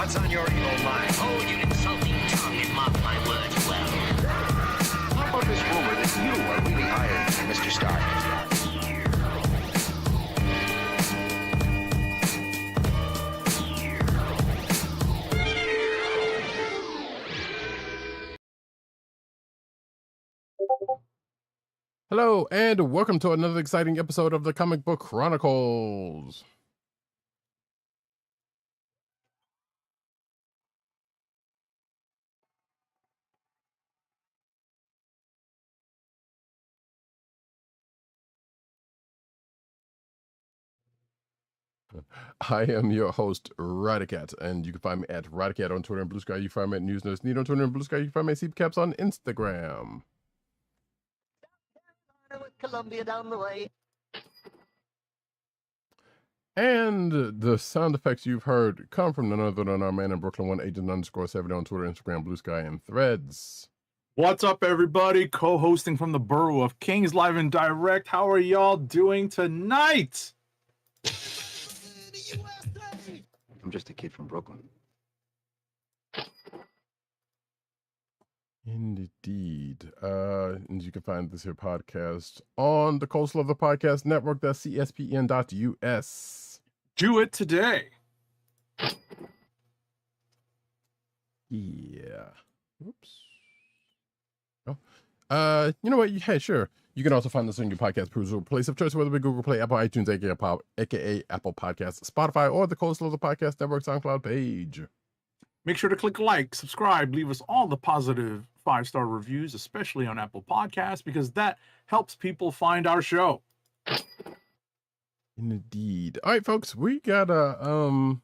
What's on your evil mind? Hold your insulting tongue and mark my words well. How about this rumor that you are really hired Mr. Stark? Hello, and welcome to another exciting episode of the Comic Book Chronicles. I am your host, Roddykat, and you can find me at Roddykat on Twitter and Blue Sky. You can find me at News Nurse Need on Twitter and Blue Sky. You can find me at CPCaps on Instagram. With Columbia down the way. And the sound effects you've heard come from none other than our man in Brooklyn, @agent_70 on Twitter, Instagram, Blue Sky, and Threads. What's up, everybody? Co-hosting from the borough of Kings, live and direct. How are y'all doing tonight? I'm just a kid from Brooklyn. Indeed. And you can find this here podcast on the Coastal of the Podcast Network. That's cspn.us. Do it today. Yeah. Oops. Oh. You know what? Hey, sure. You can also find us on your podcast place of choice, whether it be Google Play, Apple iTunes, aka Apple Podcasts, Spotify, or the Coastal of the Podcast Network SoundCloud page. Make sure to click like, subscribe, leave us all the positive 5-star reviews, especially on Apple Podcasts, because that helps people find our show. Indeed. All right, folks, we got a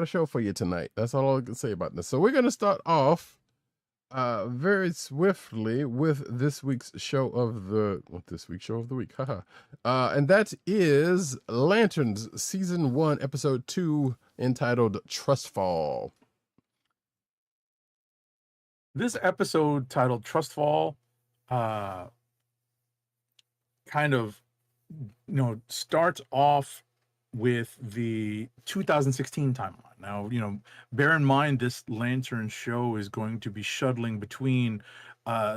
show for you tonight. That's all I can say about this. So we're gonna start off very swiftly with this week's show of the week. Haha. And that is Lanterns Season 1, Episode 2, entitled Trustfall. This episode titled Trustfall kind of starts off with the 2016 timeline. Now, bear in mind this Lantern show is going to be shuttling between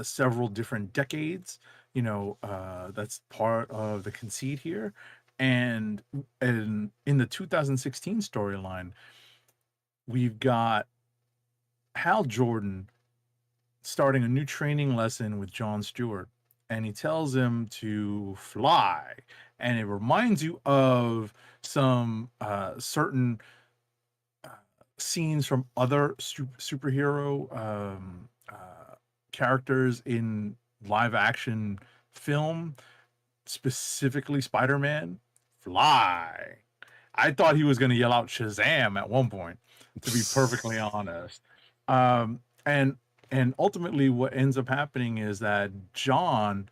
several different decades. That's part of the conceit here. And in the 2016 storyline, we've got Hal Jordan starting a new training lesson with John Stewart, and he tells him to fly, and it reminds you of some certain scenes from other superhero characters in live action film, specifically Spider-Man. Fly. I thought he was going to yell out Shazam at one point, to be perfectly honest. And ultimately what ends up happening is that John,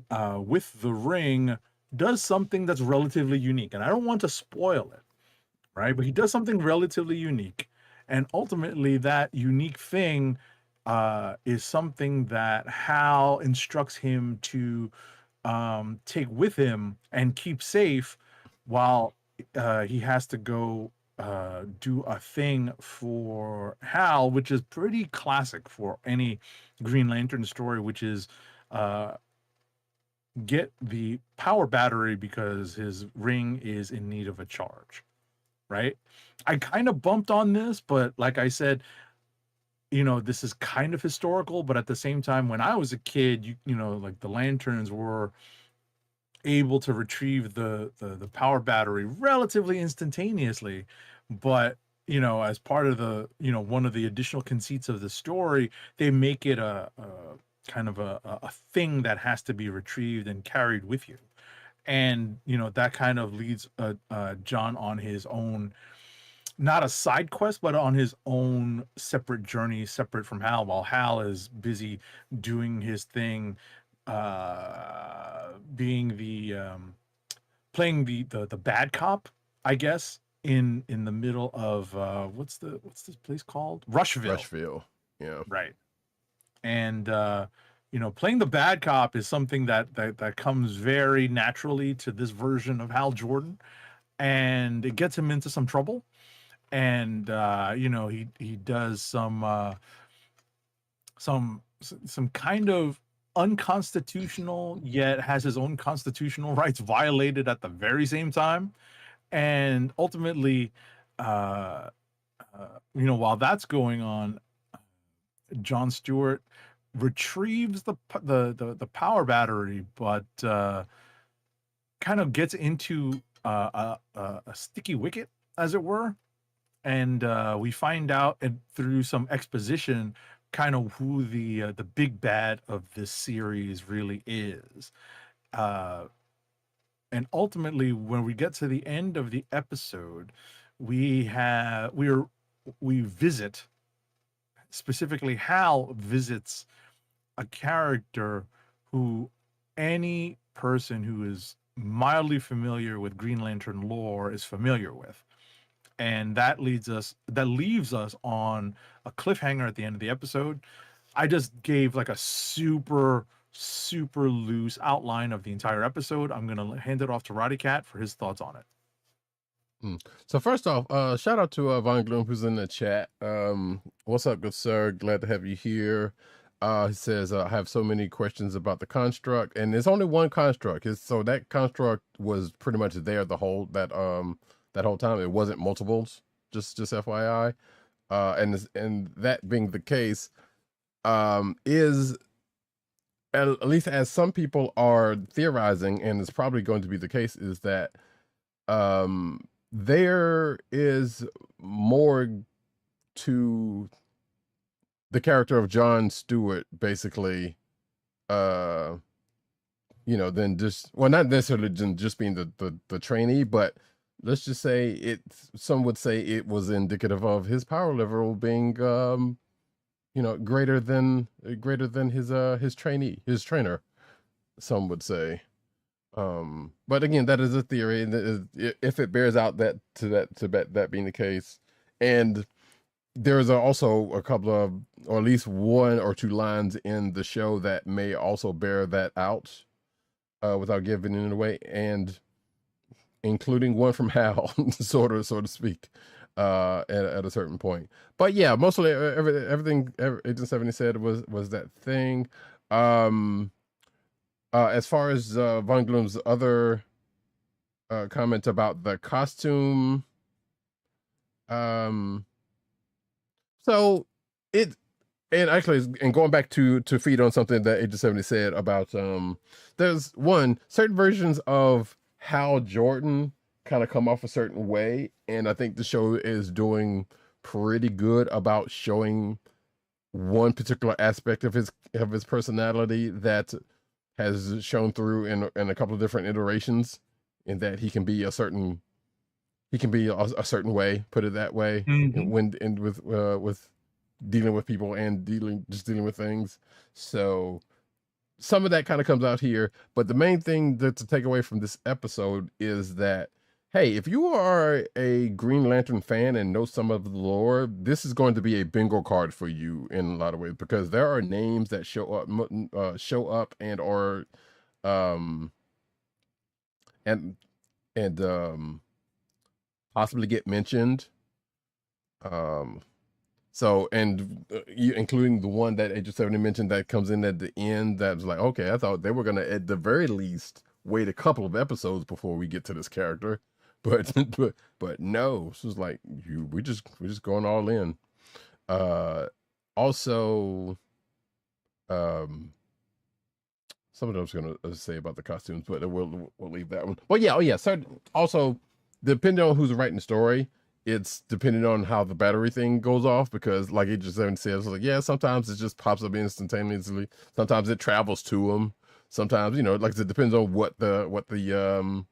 with the ring, does something that's relatively unique. And I don't want to spoil it, right? But he does something relatively unique. And ultimately that unique thing is something that Hal instructs him to take with him and keep safe while he has to go do a thing for Hal, which is pretty classic for any Green Lantern story, which is get the power battery because his ring is in need of a charge, right? I kind of bumped on this, but like I said, this is kind of historical, but at the same time, when I was a kid, like the Lanterns were able to retrieve the power battery relatively instantaneously, but as part of the one of the additional conceits of the story, they make it a kind of a thing that has to be retrieved and carried with you, and that kind of leads John on his own, not a side quest, but on his own separate journey, separate from Hal, while Hal is busy doing his thing, being playing the bad cop, I guess, in the middle of what's this place called? Rushville. Yeah. Right. And playing the bad cop is something that comes very naturally to this version of Hal Jordan. and it gets him into some trouble. And he does some kind of unconstitutional, yet has his own constitutional rights violated at the very same time. And ultimately, while that's going on, John Stewart retrieves the power battery, but kind of gets into a sticky wicket, as it were. And we find out through some exposition kind of who the big bad of this series really is. And ultimately, when we get to the end of the episode, we visit, specifically Hal visits a character who any person who is mildly familiar with Green Lantern lore is familiar with. And that leaves us on a cliffhanger at the end of the episode. I just gave like a super loose outline of the entire episode. I'm going to hand it off to Roddykat for his thoughts on it. So first off, shout out to Von Gloom, who's in the chat. What's up, good sir? Glad to have you here. He says, I have so many questions about the construct, and there's only one construct. So that construct was pretty much there that whole time. It wasn't multiples, just FYI. And that being the case, is at least as some people are theorizing, and it's probably going to be the case, is that there is more to the character of John Stewart, basically, than just, well, not necessarily just being the trainee, but let's just say some would say it was indicative of his power level being, greater than his trainer, some would say. But again, that is a theory, and if it bears out that being the case, and there's also a couple of, or at least one or two lines in the show that may also bear that out, without giving it away, and including one from Hal, so to speak, at a certain point. But yeah, mostly everything Agent 70 said was that thing. As far as Von Gloom's other comment about the costume, so it, and actually, and going back to feed on something that Agent 70 said about, there's certain versions of Hal Jordan kind of come off a certain way, and I think the show is doing pretty good about showing one particular aspect of his personality that has shown through in a couple of different iterations, in that he can be a certain way, put it that way, with dealing with people and dealing with things. So some of that kind of comes out here, but the main thing to take away from this episode is that, hey, if you are a Green Lantern fan and know some of the lore, this is going to be a bingo card for you in a lot of ways, because there are names that show up and or possibly get mentioned. Including the one that Agent 70 mentioned that comes in at the end, that's like, okay, I thought they were gonna at the very least wait a couple of episodes before we get to this character, but no, this was like, we're just going all in. Also, something I was gonna say about the costumes, but we'll leave that one. Well, yeah. So also, depending on who's writing the story, it's depending on how the battery thing goes off, because like Agent 7 says, like, yeah, sometimes it just pops up instantaneously. Sometimes it travels to them. Sometimes, like I said, it depends on what the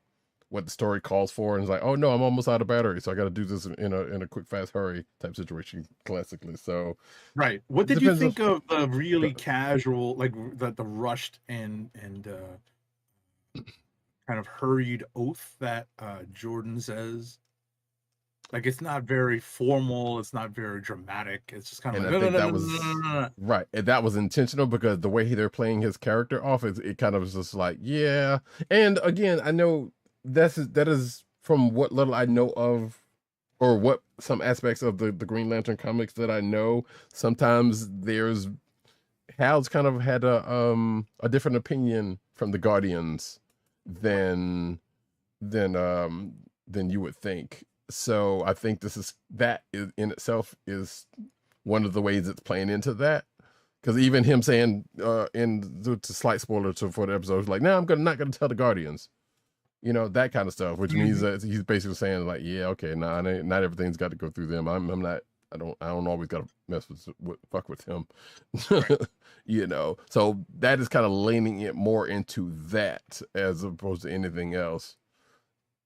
story calls for, and it's like, oh no, I'm almost out of battery, so I got to do this in a quick, fast hurry type situation, classically. So, right. What did you think of the really casual, like the rushed and kind of hurried oath that Jordan says? Like, it's not very formal, it's not very dramatic. It's just kind of right. And that was intentional, because the way they're playing his character off, it kind of was just like, yeah. And again, I know that is from what little I know of, or what some aspects of the Green Lantern comics that I know, sometimes Hal's kind of had a different opinion from the Guardians than you would think. So I think that in itself is one of the ways it's playing into that. Because even him saying it's a slight spoiler for the episode, like, "No, I'm not gonna tell the Guardians," that kind of stuff, which means that he's basically saying like, "Yeah, okay, nah, not everything's got to go through them. I'm not. I don't always got to mess fuck with him." Right. So that is kind of leaning it more into that as opposed to anything else.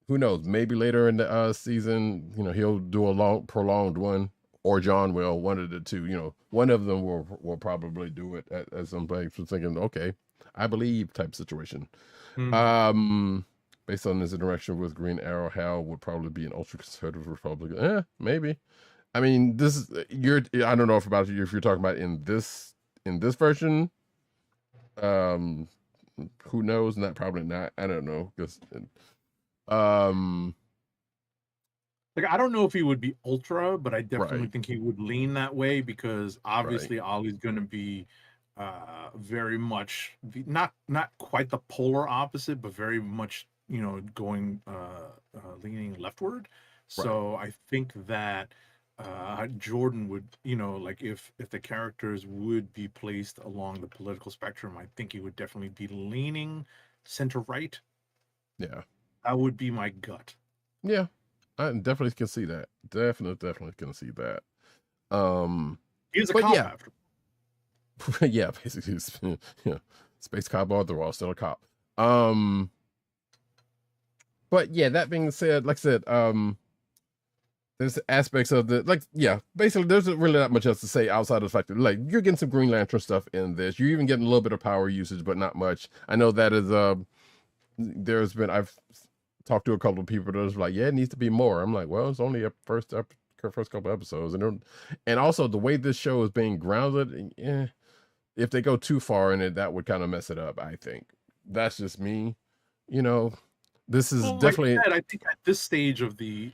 Who knows? Maybe later in the season, he'll do a prolonged one, or John will, one of the two. One of them will probably do it at some point. So thinking, okay, I believe type situation. Based on his interaction with Green Arrow, Hal would probably be an ultra conservative Republican. Maybe. I mean, I don't know if you're talking about in this version. Who knows? Probably not. I don't know. Like, I don't know if he would be ultra, but I definitely Right. think he would lean that way, because obviously Ollie's going to be very much not quite the polar opposite, but very much going leaning leftward. So I think that Jordan would, like, if the characters would be placed along the political spectrum, I think he would definitely be leaning center right. Yeah, that would be my gut. Yeah, I definitely can see that. Definitely can see that. He's a cop after. Yeah, basically, space cop or the wall, still a cop. But yeah, that being said, like I said, there's aspects of basically there's really not much else to say outside of the fact that, like, you're getting some Green Lantern stuff in this. You're even getting a little bit of power usage, but not much. I know that is I've talked to a couple of people that was like, yeah, it needs to be more. I'm like, well, it's only a first couple episodes, and also the way this show is being grounded, if they go too far in it, that would kind of mess it up. I think that's just me. This is definitely. Like I said, I think at this stage of the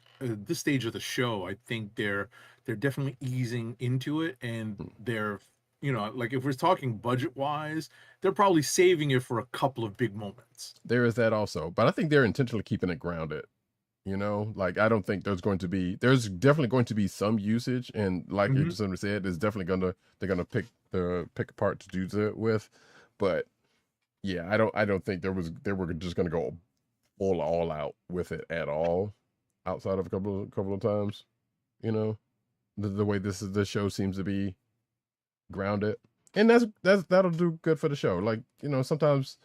show, I think they're definitely easing into it, and they're like, if we're talking budget wise, they're probably saving it for a couple of big moments. There is that also, but I think they're intentionally keeping it grounded. Like, I don't think there's definitely going to be some usage, and like you just said, it's definitely they're gonna pick apart to do it with, but yeah, I don't think they were just gonna go all out with it at all, outside of a couple of times. The way this show seems to be grounded, and that'll do good for the show. Like, sometimes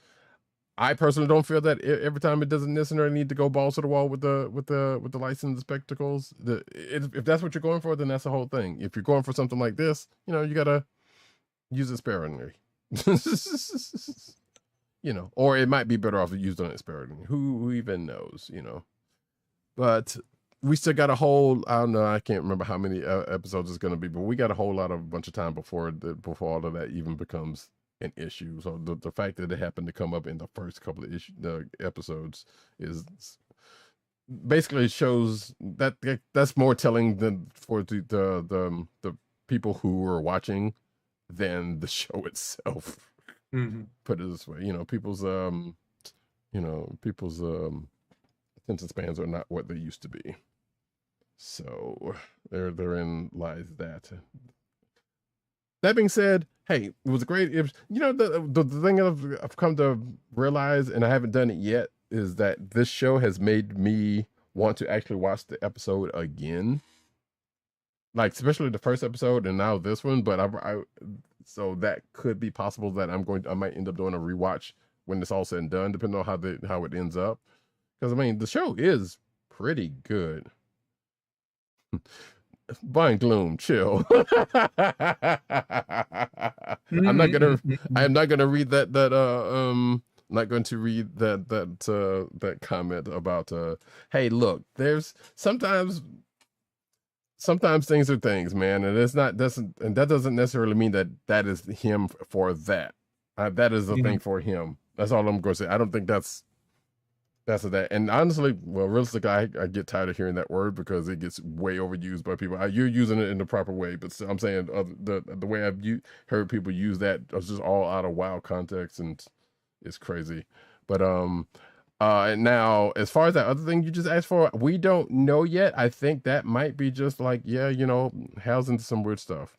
I personally don't feel that every time it doesn't necessarily need to go balls to the wall with the lights and the spectacles. If that's what you're going for, then that's the whole thing. If you're going for something like this, you gotta use it sparingly. Or it might be better off used on it sparingly. Who even knows? But we still got a whole, I don't know, I can't remember how many episodes it's going to be, but we got a whole bunch of time before all of that even becomes an issue. So the fact that it happened to come up in the first couple of episodes is basically shows that's more telling than for the people who are watching than the show itself. Put it this way, people's attention spans are not what they used to be. So therein lies that. That being said, hey, it was a great. The thing I've come to realize, and I haven't done it yet, is that this show has made me want to actually watch the episode again. Like, especially the first episode, and now this one. But so that could be possible that I might end up doing a rewatch when it's all said and done, depending on how it ends up. Because the show is pretty good. Blind Gloom, chill. I'm not gonna read that. Not going to read that comment about. Hey, look, there's sometimes things are things, man, and that doesn't necessarily mean that is him for that. That is a thing for him. That's all I'm going to say. I don't think that's That's that. And honestly, well, realistically, I get tired of hearing that word because it gets way overused by people. You're using it in the proper way, but I'm saying the way heard people use that is just all out of wild context, and it's crazy. But and now as far as that other thing you just asked for, we don't know yet. I think that might be just like, yeah, Hal's into some weird stuff.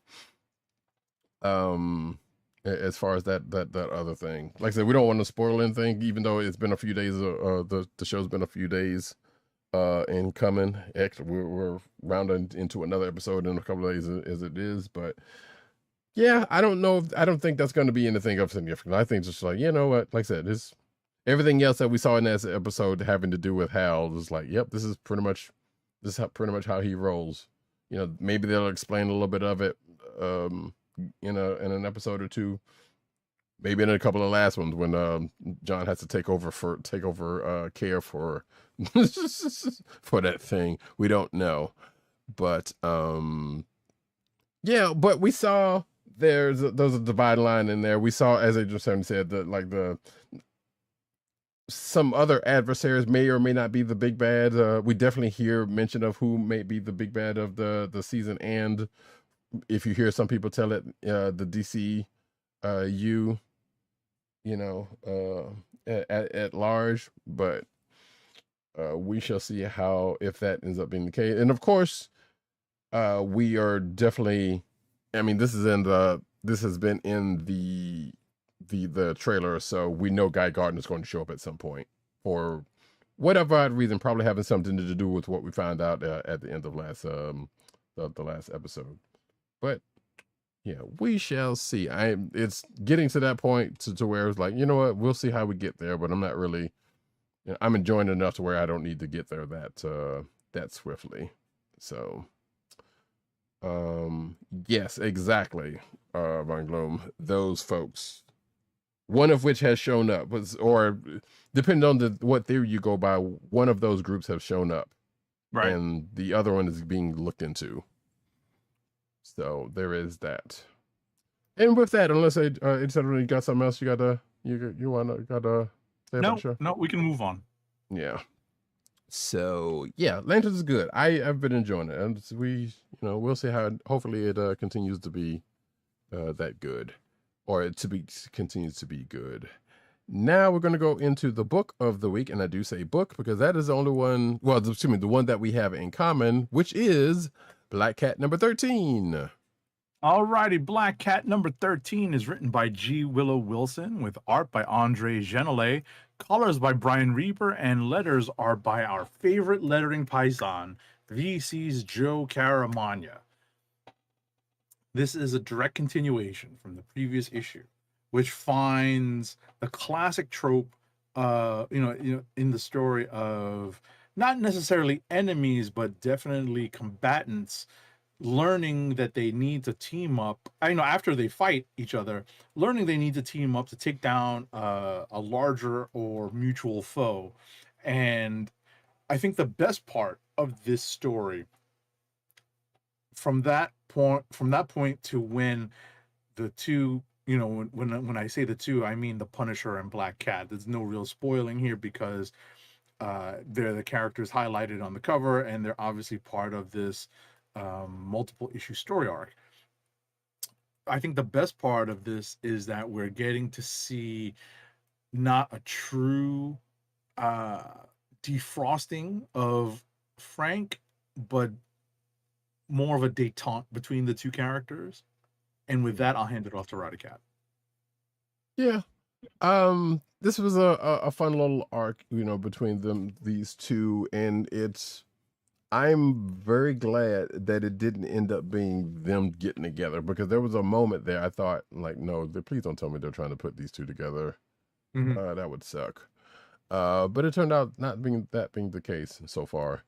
As far as that other thing, like I said, we don't want to spoil anything, even though it's been a few days. The show's been a few days in coming. Actually, we're rounding into another episode in a couple of days as it is. But yeah, I don't know. I don't think that's going to be anything of significance. I think just like, you know what, like I said, it's everything else that we saw in that episode having to do with Hal is like, yep, this is pretty much how he rolls. Maybe they'll explain a little bit of it. In an episode or two, maybe in a couple of last ones when John has to take over care for for that thing. We don't know, but yeah. But we saw there's a dividing line in there. We saw, as I just said, that some other adversaries may or may not be the big bad. We definitely hear mention of who may be the big bad of the season, and if you hear some people tell it, the DC, at large, but we shall see if that ends up being the case. And of course, we are definitely. I mean, this has been in the trailer, so we know Guy Gardner's going to show up at some point for whatever odd reason, probably having something to do with what we found out at the end of the last episode. But yeah, we shall see. It's getting to that point to where it's like, you know what, we'll see how we get there, but I'm not really, I'm enjoying it enough to where I don't need to get there that swiftly. So, yes, exactly, Von Gloom, those folks, one of which has shown up, or depending on what theory you go by, one of those groups have shown up, right, and the other one is being looked into. So there is that. And with that, unless you got something else you gotta say about the show? No, we can move on. Yeah. So yeah, Lanterns is good. I've been enjoying it, and we'll see how. Hopefully, it continues to be that good, or continues to be good. Now we're going to go into the book of the week, and I do say book because that is the only one. Well, excuse me, the one that we have in common, which is Black Cat number 13. Alrighty, Black Cat number 13 is written by G. Willow Wilson with art by Andre Genelay, colors by Brian Reaper, and letters are by our favorite lettering paisan, VC's Joe Caramagna. This is a direct continuation from the previous issue, which finds the classic trope, in the story of not necessarily enemies, but definitely combatants learning that they need to team up. After they fight each other, learning they need to team up to take down a larger or mutual foe. And I think the best part of this story, from that point to when the two, when I say the two, I mean the Punisher and Black Cat. There's no real spoiling here because they're the characters highlighted on the cover, and they're obviously part of this multiple issue story arc. I think the best part of this is that we're getting to see not a true defrosting of Frank, but more of a detente between the two characters. And with that, I'll hand it off to Roddykat. Yeah. This was a fun little arc, between these two, and I'm very glad that it didn't end up being them getting together, because there was a moment there I thought, like, no, please don't tell me they're trying to put these two together. Mm-hmm. That would suck. But it turned out not being the case so far.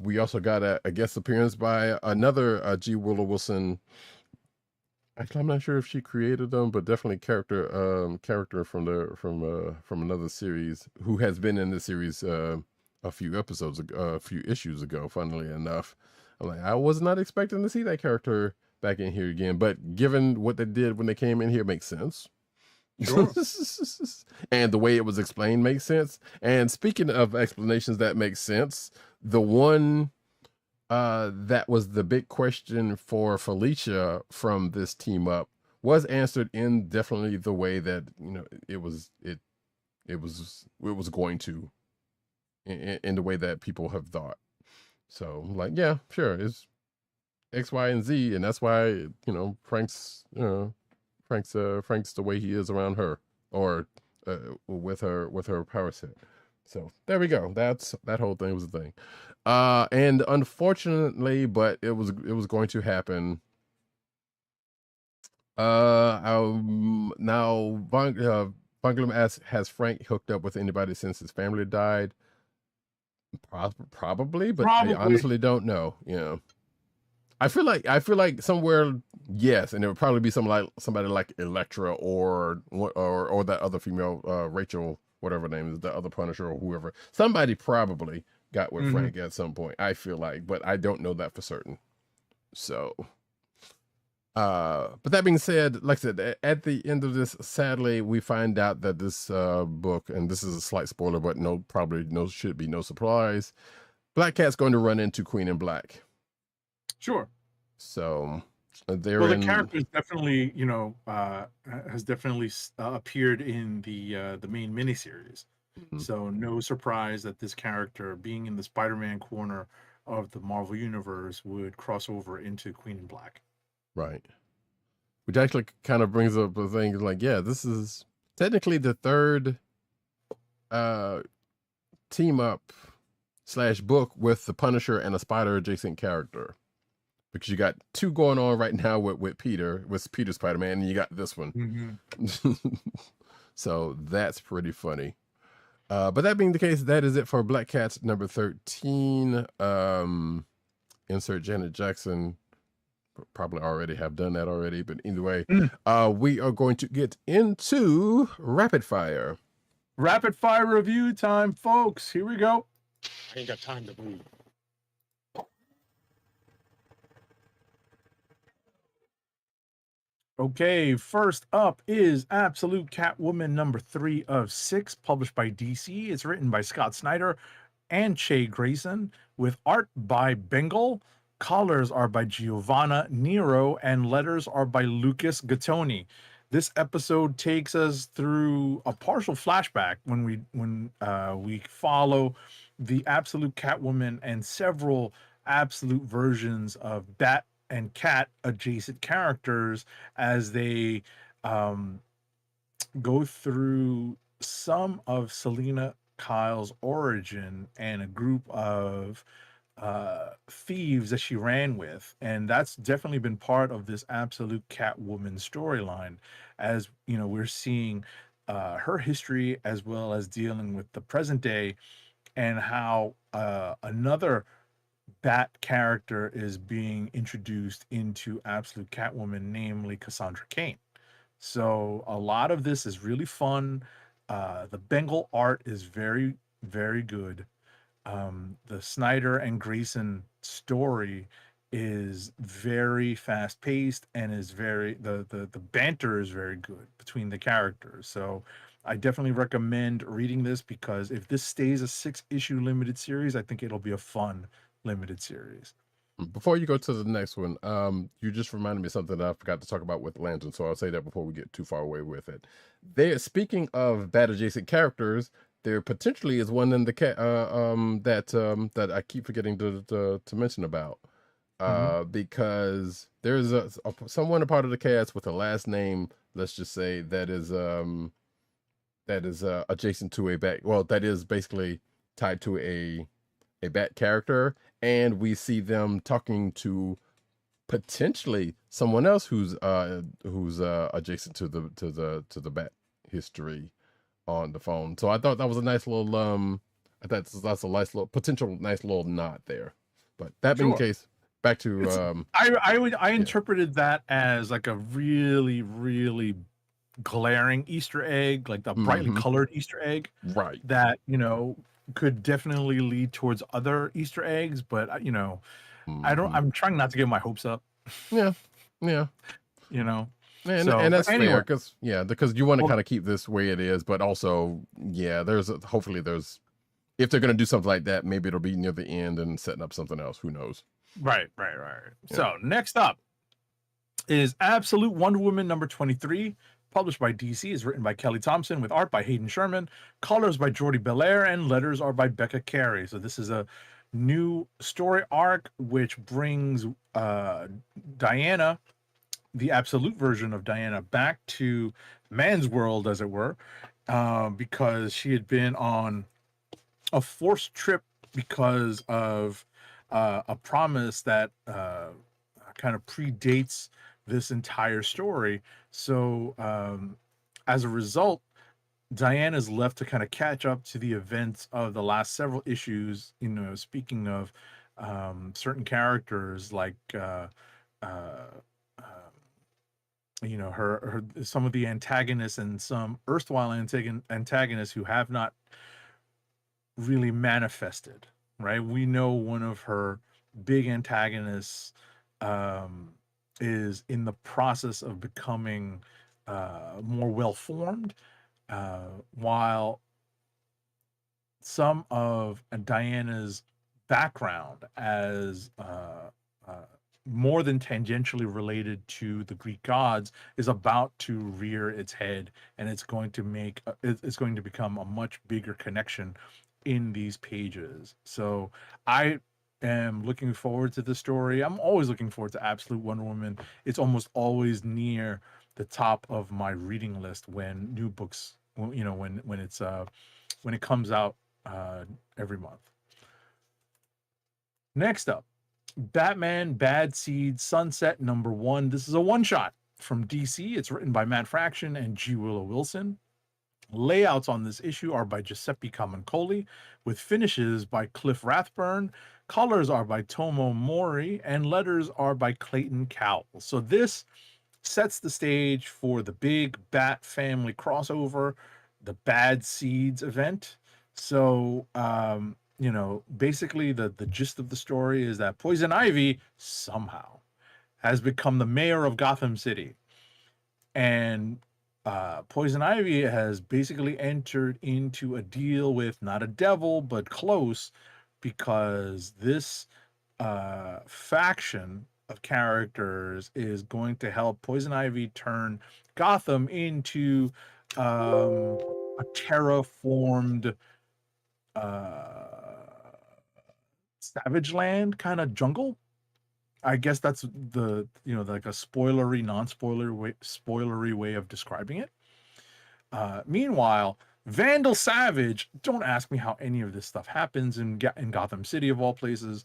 We also got a guest appearance by another G. Willow Wilson. Actually, I'm not sure if she created them, but definitely character from another series who has been in the series a few issues ago. Funnily enough, I'm like, I was not expecting to see that character back in here again, but given what they did when they came in here, it makes sense. Sure. And the way it was explained makes sense. And speaking of explanations that make sense, the one that was the big question for Felicia from this team up was answered in definitely the way that it was going to, in the way that people have thought. So like, yeah, sure, it's X, Y, and Z, and that's why Frank's the way he is around her, or with her power set. So there we go. That whole thing was a thing. And unfortunately, but it was going to happen. Now Bunglam has Frank hooked up with anybody since his family died? Probably, but I honestly don't know. I feel like somewhere, yes, and it would probably be somebody like Elektra or that other female, Rachel, whatever her name is, the other Punisher or whoever. Somebody probably got with Frank at some point. I feel like, but I don't know that for certain. So, but that being said, like I said, at the end of this, sadly, we find out that this book, and this is a slight spoiler, but should be no surprise. Black Cat's going to run into Queen in Black. Sure. So the character is definitely, has definitely appeared in the main miniseries. Mm-hmm. So no surprise that this character, being in the Spider-Man corner of the Marvel Universe, would cross over into Queen in Black. Right. Which actually kind of brings up a thing like, yeah, this is technically the third team up / book with the Punisher and a Spider adjacent character. Because you got two going on right now with Peter Spider-Man, and you got this one. Mm-hmm. So that's pretty funny. But that being the case, that is it for Black Cat's number 13. Insert Janet Jackson. Probably already have done that already, but either way, we are going to get into rapid fire. Rapid fire review time, folks. Here we go. I ain't got time to breathe. Okay, first up is Absolute Catwoman number 3 of 6, published by DC. It's written by Scott Snyder and Che Grayson, with art by Bengal. Colors are by Giovanna Nero, and letters are by Lucas Gattoni. This episode takes us through a partial flashback when we follow the Absolute Catwoman and several Absolute versions of Bat and Cat adjacent characters as they go through some of Selina Kyle's origin and a group of thieves that she ran with. And that's definitely been part of this Absolute Catwoman storyline, as we're seeing her history as well as dealing with the present day, and how another Bat character is being introduced into Absolute Catwoman, namely Cassandra Cain. So a lot of this is really fun. The Bengal art is very, very good. The Snyder and Grayson story is very fast paced and is very the banter is very good between the characters. So I definitely recommend reading this, because if this stays a 6-issue limited series, I think it'll be a fun limited series. Before you go to the next one, you just reminded me of something that I forgot to talk about with Lantern, so I'll say that before we get too far away with it. Speaking of Bat adjacent characters, there potentially is one in the that I keep forgetting to mention about, because there's someone a part of the cast with a last name, let's just say, that is adjacent to a Bat. Well, that is basically tied to a Bat character, and we see them talking to potentially someone else who's adjacent to the Bat history on the phone. So I thought that was a nice little that's a nice little nod there. But that being the case, back to I interpreted that as like a really, really glaring Easter egg, like the brightly colored Easter egg, right? That could definitely lead towards other Easter eggs, but I'm trying not to get my hopes up. Yeah. And that's anyway, fair because you want to kind of keep this where it is, but also hopefully there's if they're going to do something like that, maybe it'll be near the end and setting up something else. Who knows? Right. Yeah. So next up is Absolute Wonder Woman number 23, published by DC, is written by Kelly Thompson with art by Hayden Sherman, colors by Jordi Belair, and letters are by Becca Carey. So this is a new story arc which brings Diana, the absolute version of Diana, back to man's world, as it were, because she had been on a forced trip because of a promise that kind of predates this entire story. So as a result, Diana is left to kind of catch up to the events of the last several issues. Speaking of certain characters like her some of the antagonists and some erstwhile antagonists who have not really manifested, right? We know one of her big antagonists is in the process of becoming more well-formed, while some of Diana's background as more than tangentially related to the Greek gods is about to rear its head, and it's going to become a much bigger connection in these pages. So I am looking forward to the story. I'm always looking forward to Absolute Wonder Woman. It's almost always near the top of my reading list when new books, when it comes out every month. Next up, Batman Bad Seed Sunset number 1. This is a one-shot from DC. It's written by Matt Fraction and G. Willow Wilson. Layouts on this issue are by Giuseppe Camuncoli, with finishes by Cliff Rathburn. Colors are by Tomo Mori, and letters are by Clayton Cowell. So this sets the stage for the big Bat family crossover, the Bad Seeds event. So, basically the gist of the story is that Poison Ivy somehow has become the mayor of Gotham City. And Poison Ivy has basically entered into a deal with not a devil, but close, because this faction of characters is going to help Poison Ivy turn Gotham into a terraformed Savage Land kind of jungle. I guess that's the like a spoilery way of describing it. Meanwhile, Vandal Savage, don't ask me how any of this stuff happens in Gotham City of all places.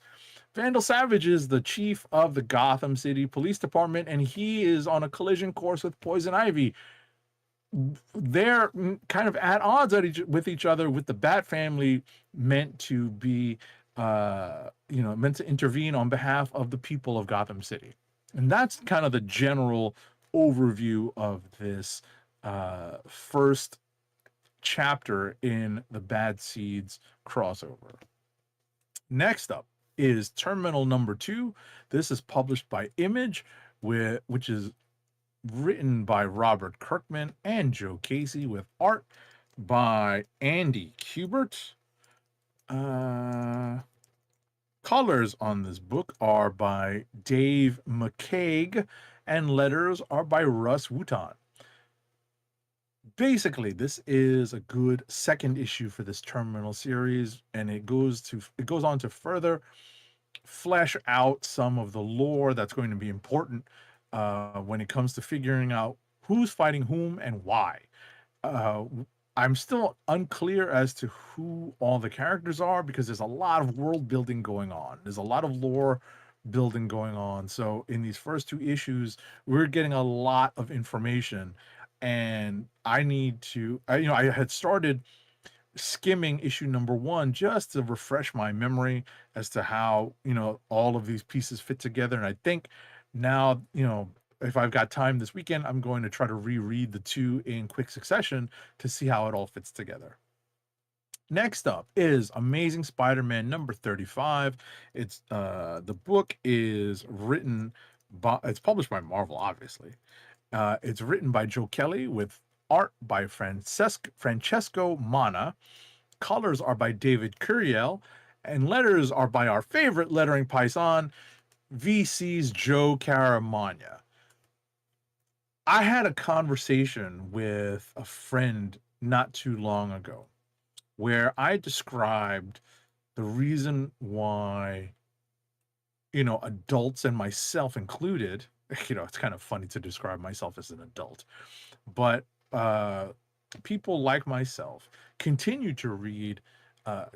Vandal Savage is the chief of the Gotham City Police Department, and he is on a collision course with Poison Ivy. They're kind of at odds with each other, with the Bat family meant to be meant to intervene on behalf of the people of Gotham City. And that's kind of the general overview of this first chapter in the Bad Seeds crossover. Next up is Terminal number 2. This is published by Image, which is written by Robert Kirkman and Joe Casey, with art by Andy Kubert. Colors on this book are by Dave McCaig, and letters are by Russ Wooton. Basically, this is a good second issue for this Terminal series, and it goes on to further flesh out some of the lore that's going to be important when it comes to figuring out who's fighting whom and why. I'm still unclear as to who all the characters are, because there's a lot of world building going on. There's a lot of lore building going on. So in these first 2 issues, we're getting a lot of information, and I need to, I had started skimming issue number 1 just to refresh my memory as to how, all of these pieces fit together. And I think now, if I've got time this weekend, I'm going to try to reread the 2 in quick succession to see how it all fits together. Next up is Amazing Spider-Man number 35. It's the book is it's published by Marvel, obviously, It's written by Joe Kelly with art by Francesco Mana. Colors are by David Curiel, and letters are by our favorite lettering Python, VC's Joe Caramagna. I had a conversation with a friend not too long ago where I described the reason why, adults and myself included, it's kind of funny to describe myself as an adult, but people like myself continue to read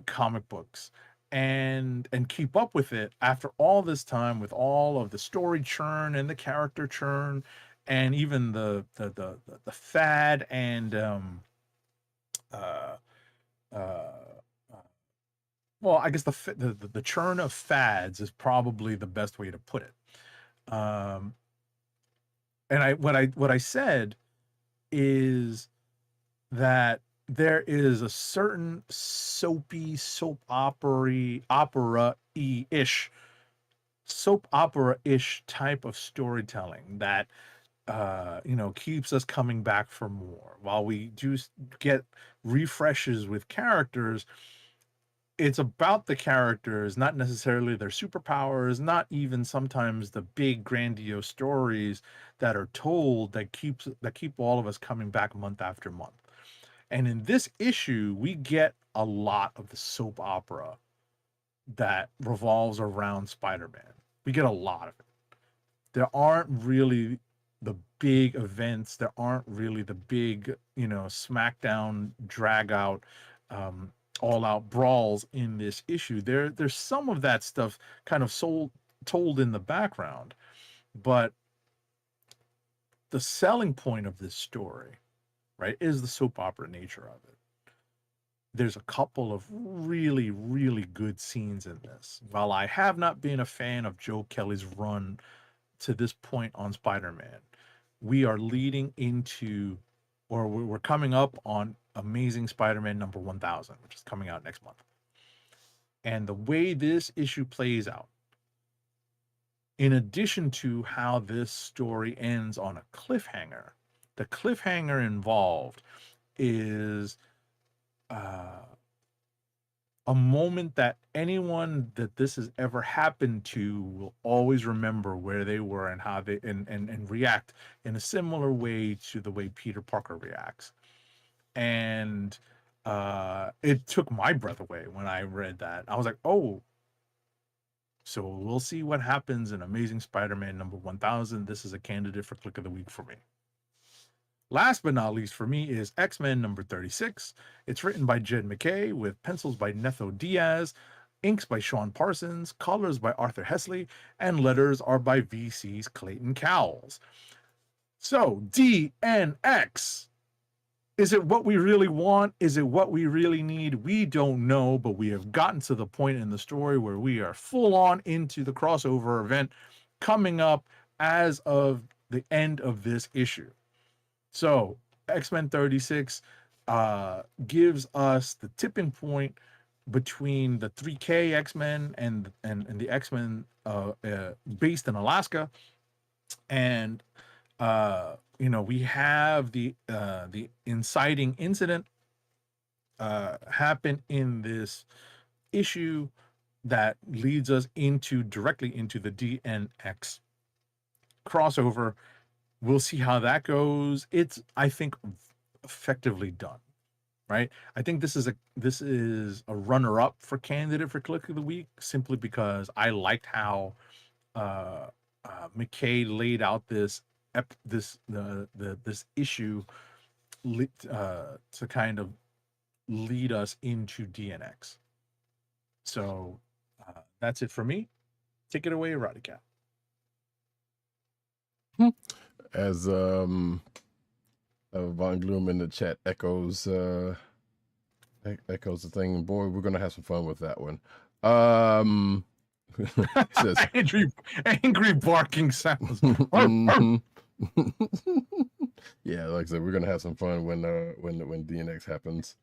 comic books and keep up with it after all this time, with all of the story churn and the character churn and even the fad and well, I guess the churn of fads is probably the best way to put it. And what I said is that there is a certain soapy, soap opera-ish type of storytelling that keeps us coming back for more. While we do get refreshes with characters, it's about the characters, not necessarily their superpowers, not even sometimes the big grandiose stories that are told that keep all of us coming back month after month. And in this issue, we get a lot of the soap opera that revolves around Spider-Man. We get a lot of it. There aren't really the big events. There aren't really the big, smackdown, drag out, all out brawls in this issue. There's some of that stuff kind of told in the background, but the selling point of this story, right, is the soap opera nature of it. There's a couple of really, really good scenes in this. While I have not been a fan of Joe Kelly's run to this point on Spider-Man, we are leading into, or we're coming up on Amazing Spider-Man number 1000, which is coming out next month. And the way this issue plays out, in addition to how this story ends on a cliffhanger, the cliffhanger involved is a moment that anyone that this has ever happened to will always remember where they were and how they and react in a similar way to the way Peter Parker reacts. And it took my breath away when I read that. I was like, oh, so we'll see what happens in Amazing Spider-Man number 1000. This is a candidate for Kliq of the Week for me. Last but not least for me is X-Men number 36. It's written by Jed McKay with pencils by Netho Diaz, inks by Sean Parsons, colors by Arthur Hesley, and letters are by VC's Clayton Cowles. So, DNX. Is it what we really want? Is it what we really need? We don't know, but we have gotten to the point in the story where we are full on into the crossover event coming up as of the end of this issue. So X-Men 36 gives us the tipping point between the 3K X-Men and the X-Men based in Alaska. And we have the inciting incident happen in this issue that leads us directly into the DNX crossover. We'll see how that goes. It's, I think, effectively done, right? I think this is a runner-up for candidate for Kliq of the Week, simply because I liked how McKay laid out this issue to kind of lead us into DNX. So that's it for me. Take it away, Roddykat. As Von Gloom in the chat echoes the thing, boy, we're gonna have some fun with that one. Says, angry barking sounds. Yeah, like I said, we're gonna have some fun when DNX happens.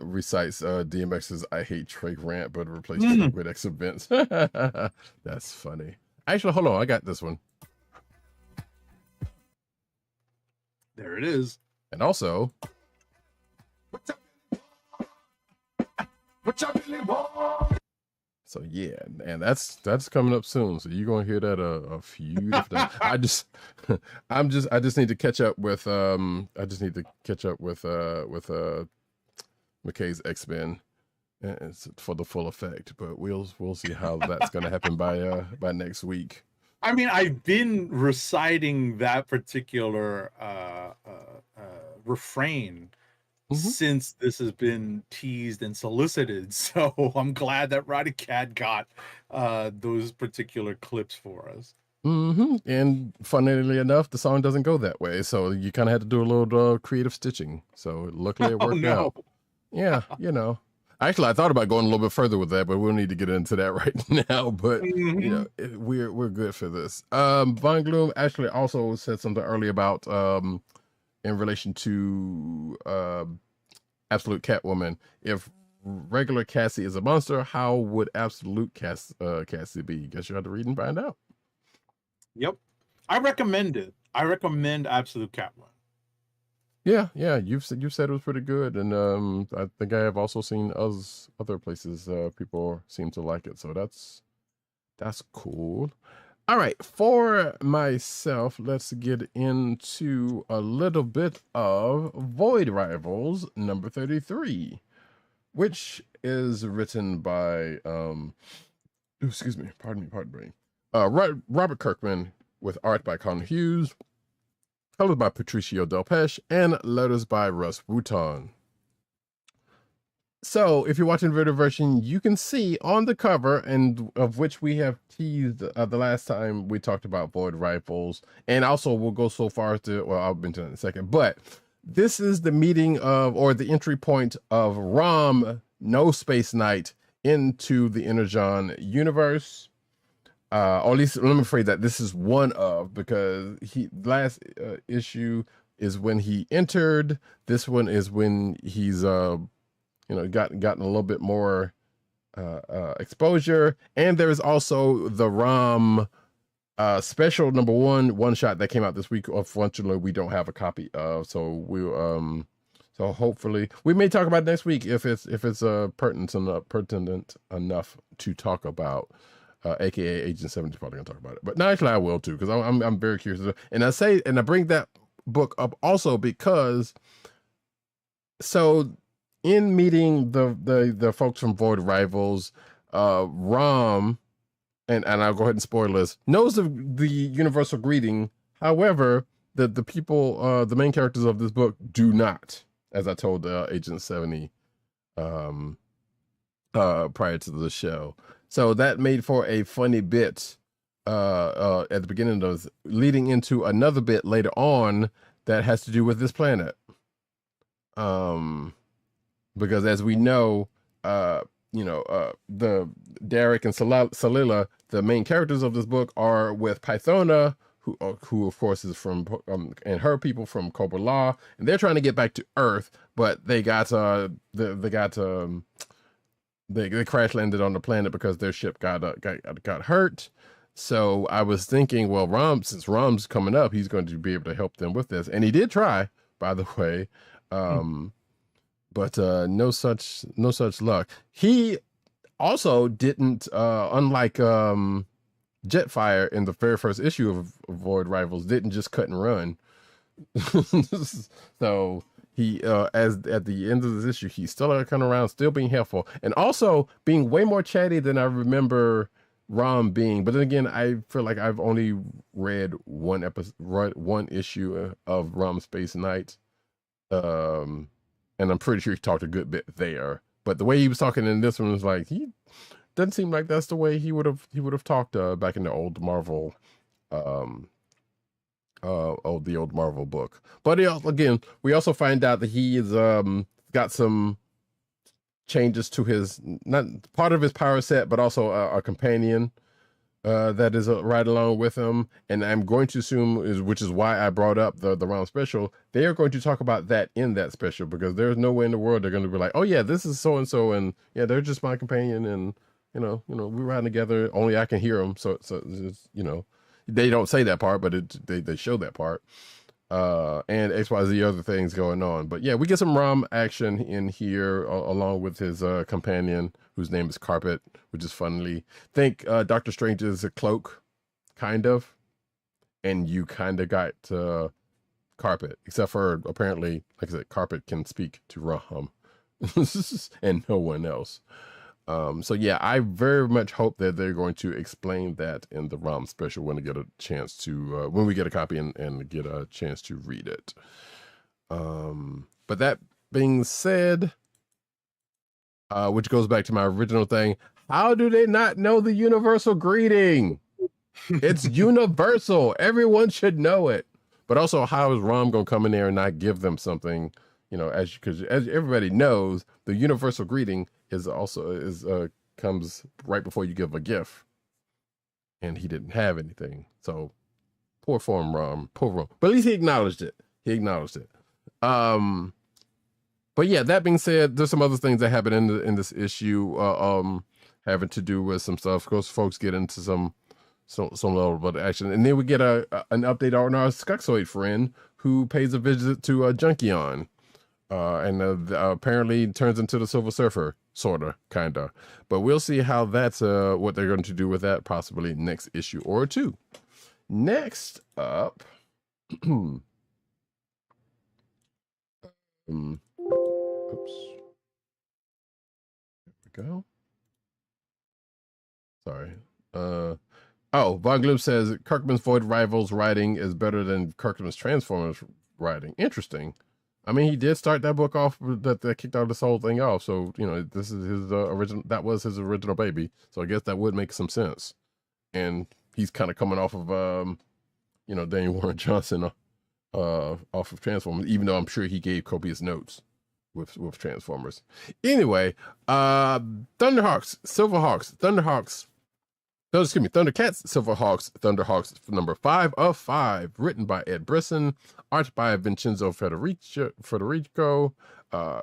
Recites DMX's "I hate Drake" rant, but replaced it with X events. That's funny. Actually, hold on, I got this one. There it is. And also, so yeah, and that's coming up soon. So you're gonna hear that a few different times. I just need to catch up with McKay's X-Men for the full effect. But we'll see how that's gonna happen by next week. I mean, I've been reciting that particular refrain since this has been teased and solicited. So I'm glad that Roddykat got those particular clips for us. And funnily enough, the song doesn't go that way. So you kind of had to do a little creative stitching. So luckily it worked out. Yeah, you know. Actually, I thought about going a little bit further with that, but we'll need to get into that right now. But you know, we're good for this. Von Gloom actually also said something earlier about in relation to Absolute Catwoman. If regular Cassie is a monster, how would Absolute Cassie be? Guess you have to read and find out. Yep, I recommend it. I recommend Absolute Catwoman. Yeah, you've said it was pretty good, and I think I have also seen other places people seem to like it, so that's cool. All right, for myself, let's get into a little bit of Void Rivals number 33, which is written by excuse me, pardon me, Robert Kirkman with art by Colin Hughes. Colors by Patricio Del Pesce, and letters by Russ Wooton. So, if you're watching the video version, you can see on the cover, and of which we have teased the last time we talked about Void Rifles, and also we'll go so far as to, well, I'll be into that in a second, but this is the meeting of, or the entry point of Rom, No Space Knight, into the Energon Universe. Or at least let me phrase that this is one of, because last issue is when he entered. This one is when he's gotten a little bit more exposure. And there is also the ROM special number one shot that came out this week. Unfortunately, we don't have a copy of, so so hopefully we may talk about it next week if it's pertinent enough to talk about. AKA Agent 70 is probably gonna talk about it, but no, actually I will too, because I'm very curious. And I bring that book up also because, so in meeting the folks from Void Rivals, Rom, and I'll go ahead and spoil this, knows the universal greeting. However, the people, the main characters of this book do not, as I told Agent 70 prior to the show. So that made for a funny bit at the beginning of those, leading into another bit later on that has to do with this planet. Because as we know, the Darak and Solila, the main characters of this book, are with Pythona, who of course is from and her people from Cobra Law, and they're trying to get back to Earth, but they crash landed on the planet because their ship got hurt. So I was thinking, well, since Rom's coming up, he's going to be able to help them with this, and he did try, by the way, but no such luck. He also didn't, unlike Jetfire in the very first issue of Void Rivals, didn't just cut and run. So he, as at the end of this issue, he's still kind of around, still being helpful, and also being way more chatty than I remember Rom being. But then again, I feel like I've only read one issue of Rom Space Knight, and I'm pretty sure he talked a good bit there. But the way he was talking in this one was like, he doesn't seem like that's the way he would have talked back in the old Marvel. The old Marvel book. But again, we also find out that he is got some changes to his, not part of his power set, but also a companion that is right along with him. And I'm going to assume, which is why I brought up the round special, they are going to talk about that in that special, because there's no way in the world they're going to be like, oh yeah, this is so and so, and yeah, they're just my companion, and we're riding together. Only I can hear them, so it's, they don't say that part, but they show that part. and XYZ other things going on. But yeah, we get some Rom action in here along with his companion, whose name is Carpet, which is funny. Think Doctor Strange is a cloak, kind of, and you kind of got Carpet, except for apparently, like I said, Carpet can speak to Rom and no one else. So yeah, I very much hope that they're going to explain that in the ROM special when we get a chance to, when we get a copy and get a chance to read it. But that being said, which goes back to my original thing, how do they not know the universal greeting? It's universal. Everyone should know it. But also, how is ROM going to come in there and not give them something? You know, because as everybody knows, the universal greeting comes right before you give a gift, and he didn't have anything. So poor form, ROM, poor ROM. But at least he acknowledged it. But yeah, that being said, there's some other things that happen in this issue, having to do with some stuff. Of course, folks get into some level of action, and then we get an update on our Skuxoid friend who pays a visit to Junkion. And apparently turns into the Silver Surfer, sorta, kinda. But we'll see how that's what they're going to do with that, possibly next issue or two. Next up, oops. There we go. Sorry. Von Gloom says Kirkman's Void Rivals writing is better than Kirkman's Transformers writing. Interesting. I mean, he did start that book off that kicked out this whole thing off. So, you know, this is his original. That was his original baby. So I guess that would make some sense. And he's kind of coming off of, you know, Daniel Warren Johnson off of Transformers, even though I'm sure he gave copious notes with Transformers. Anyway, ThunderHawks, SilverHawks, ThunderHawks. No, excuse me, ThunderCats, SilverHawks, ThunderHawks number 5 of 5, written by Ed Brisson, art by Vincenzo Federico,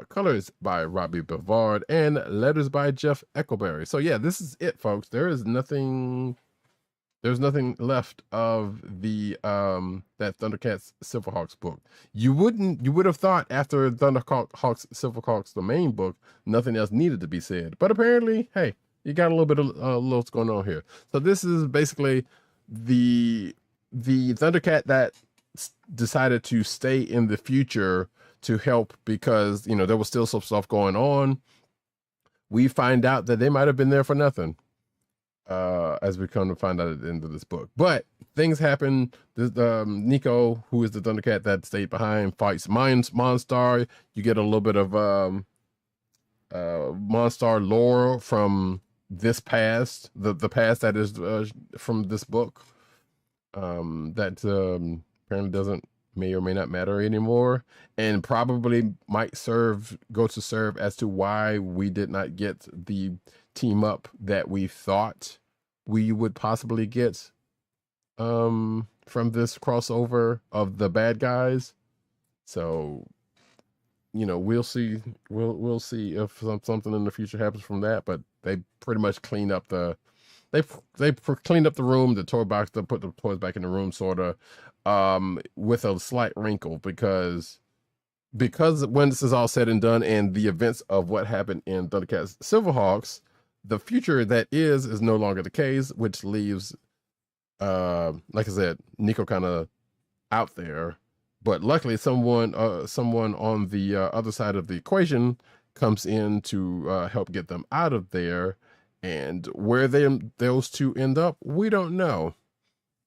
colors by Robbie Bavard, and letters by Jeff Eckleberry. So yeah, this is it, folks. There's nothing left of the that ThunderCats SilverHawks book. You would have thought after ThunderHawks SilverHawks, the main book, nothing else needed to be said. But apparently, hey, you got a little bit of what's going on here. So this is basically the Thundercat that decided to stay in the future to help because, you know, there was still some stuff going on. We find out that they might have been there for nothing, as we come to find out at the end of this book. But things happen. This, Neko, who is the Thundercat that stayed behind, fights Mon Star. You get a little bit of Mon Star lore from this past, the past that is from this book, that apparently may or may not matter anymore, and probably might go to serve as to why we did not get the team up that we thought we would possibly get from this crossover of the bad guys. So, you know, we'll see if something in the future happens from that. But they pretty much cleaned up the cleaned up the room, the toy box, to put the toys back in the room, sort of, with a slight wrinkle because when this is all said and done, and the events of what happened in ThunderCats SilverHawks, the future that is no longer the case, which leaves, like I said, Neko kind of out there. But luckily, someone on the other side of the equation comes in to help get them out of there. And where those two end up, we don't know.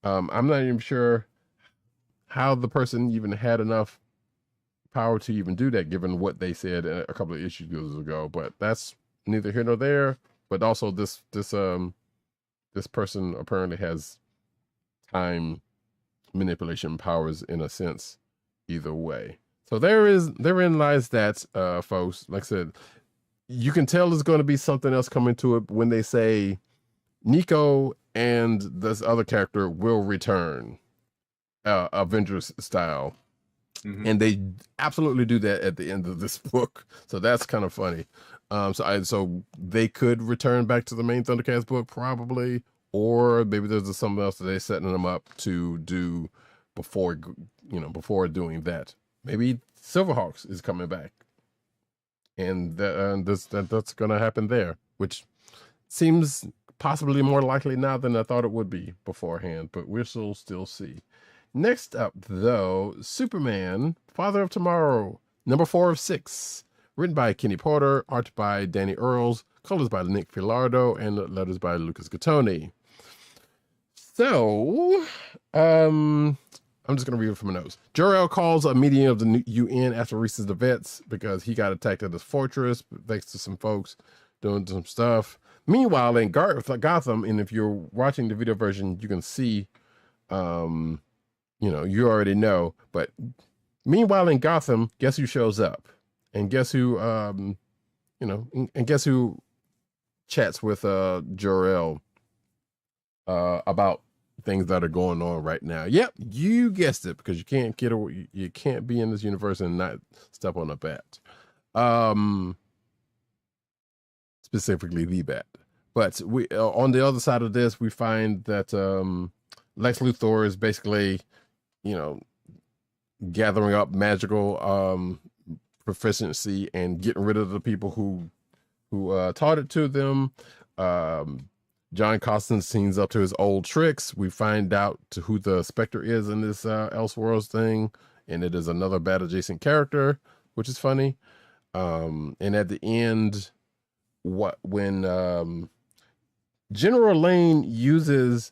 I'm not even sure how the person even had enough power to even do that, given what they said a couple of issues ago. But that's neither here nor there. But also, this person apparently has time manipulation powers in a sense. Either way, so therein lies that, folks. Like I said, you can tell there's going to be something else coming to it when they say Neko and this other character will return, Avengers style, and they absolutely do that at the end of this book. So that's kind of funny. So they could return back to the main ThunderCats book probably, or maybe there's something else that they're setting them up to do. before, before doing that. Maybe SilverHawks is coming back, and that's going to happen there, which seems possibly more likely now than I thought it would be beforehand, but we'll still see. Next up, though, Superman, Father of Tomorrow, number 4 of 6, written by Kenny Porter, art by Danny Earls, colors by Nick Filardo, and letters by Lucas Gattoni. So, I'm just going to read it from my notes. Jor-El calls a meeting of the UN after Reese's the vets because he got attacked at his fortress, thanks to some folks doing some stuff. Meanwhile, in Gotham, and if you're watching the video version, you can see, you already know, but meanwhile in Gotham, guess who shows up? And guess who, and guess who chats with Jor-El about things that are going on right now. Yep, you guessed it, because you can't be in this universe and not step on a bat. Specifically the bat. But we on the other side of this, we find that Lex Luthor is basically, gathering up magical proficiency and getting rid of the people who taught it to them. John Constantine's up to his old tricks. We find out who the Spectre is in this Elseworlds thing, and it is another bat adjacent character, which is funny. And at the end, when General Lane uses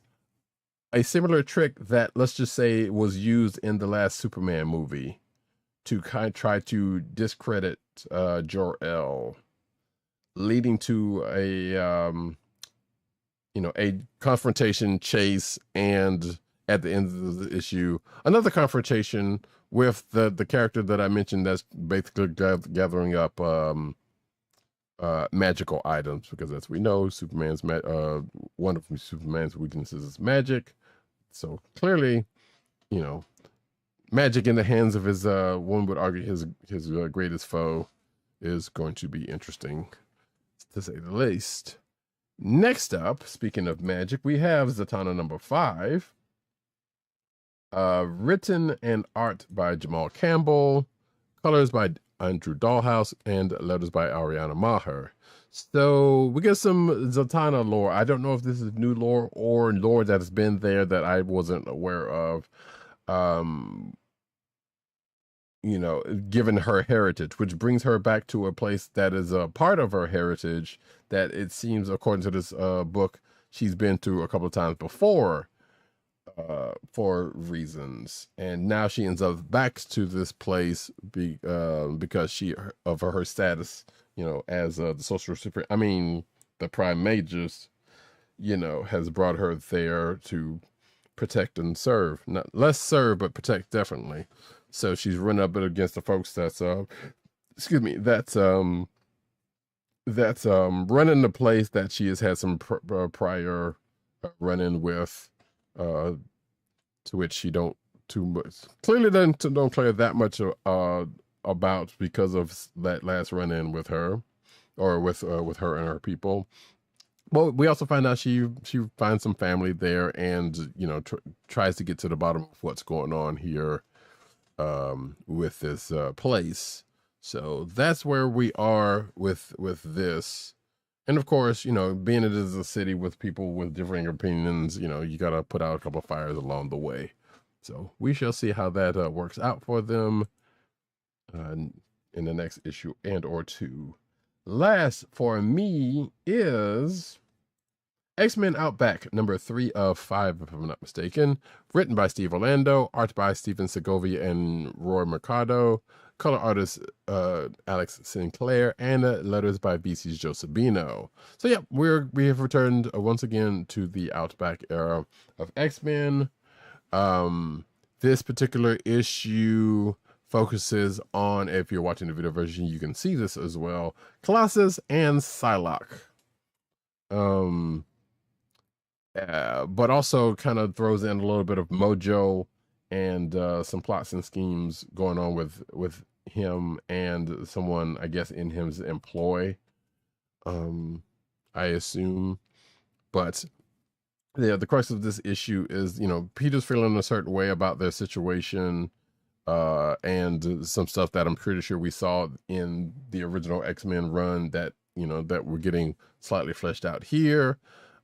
a similar trick that, let's just say, was used in the last Superman movie to try to discredit Jor-El, leading to a confrontation chase, and at the end of the issue, another confrontation with the character that I mentioned that's basically gathering up magical items, because as we know, Superman's one of Superman's weaknesses is magic. So clearly, magic in the hands of his one would argue his greatest foe is going to be interesting, to say the least. Next up, speaking of magic, we have Zatanna number 5, written and art by Jamal Campbell, colors by Andrew Dahlhaus, and letters by Ariana Maher. So we get some Zatanna lore. I don't know if this is new lore or lore that has been there that I wasn't aware of. Given her heritage, which brings her back to a place that is a part of her heritage that it seems, according to this book, she's been through a couple of times before for reasons. And now she ends up back to this place because of her status, as the social super, the Prime Magus, has brought her there to protect and serve. Not less serve, but protect, definitely. So she's running up against the folks that's running the place that she has had some prior run-in with, to which she don't clear that much about, because of that last run-in with her, or with her and her people. Well, we also find out she finds some family there, and tries to get to the bottom of what's going on here with this place. So that's where we are with this. And of course, being it is a city with people with differing opinions, you got to put out a couple of fires along the way. So we shall see how that works out for them in the next issue or two. Last for me is X-Men Outback, number 3 of 5, if I'm not mistaken. Written by Steve Orlando, art by Stephen Segovia and Roy Mercado, color artist Alex Sinclair, and letters by BC's Joe Sabino. So yeah, we have returned once again to the Outback era of X-Men. This particular issue focuses on, if you're watching the video version, you can see this as well, Colossus and Psylocke. But also kind of throws in a little bit of Mojo and some plots and schemes going on with him and someone, I guess, in his employ, I assume. But yeah, the crux of this issue is, Peter's feeling a certain way about their situation, and some stuff that I'm pretty sure we saw in the original X-Men run that, that we're getting slightly fleshed out here,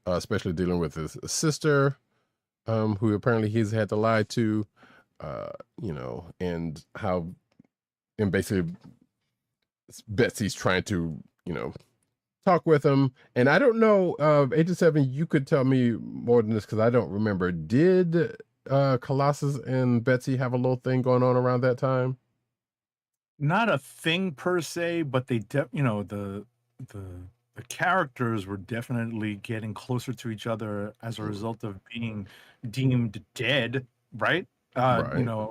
especially dealing with his sister, who apparently he's had to lie to, and how, and basically Betsy's trying to, talk with him. And I don't know, Agent 7, you could tell me more than this because I don't remember. Did Colossus and Betsy have a little thing going on around that time? Not a thing per se, but they the characters were definitely getting closer to each other as a result of being deemed dead, right? Right.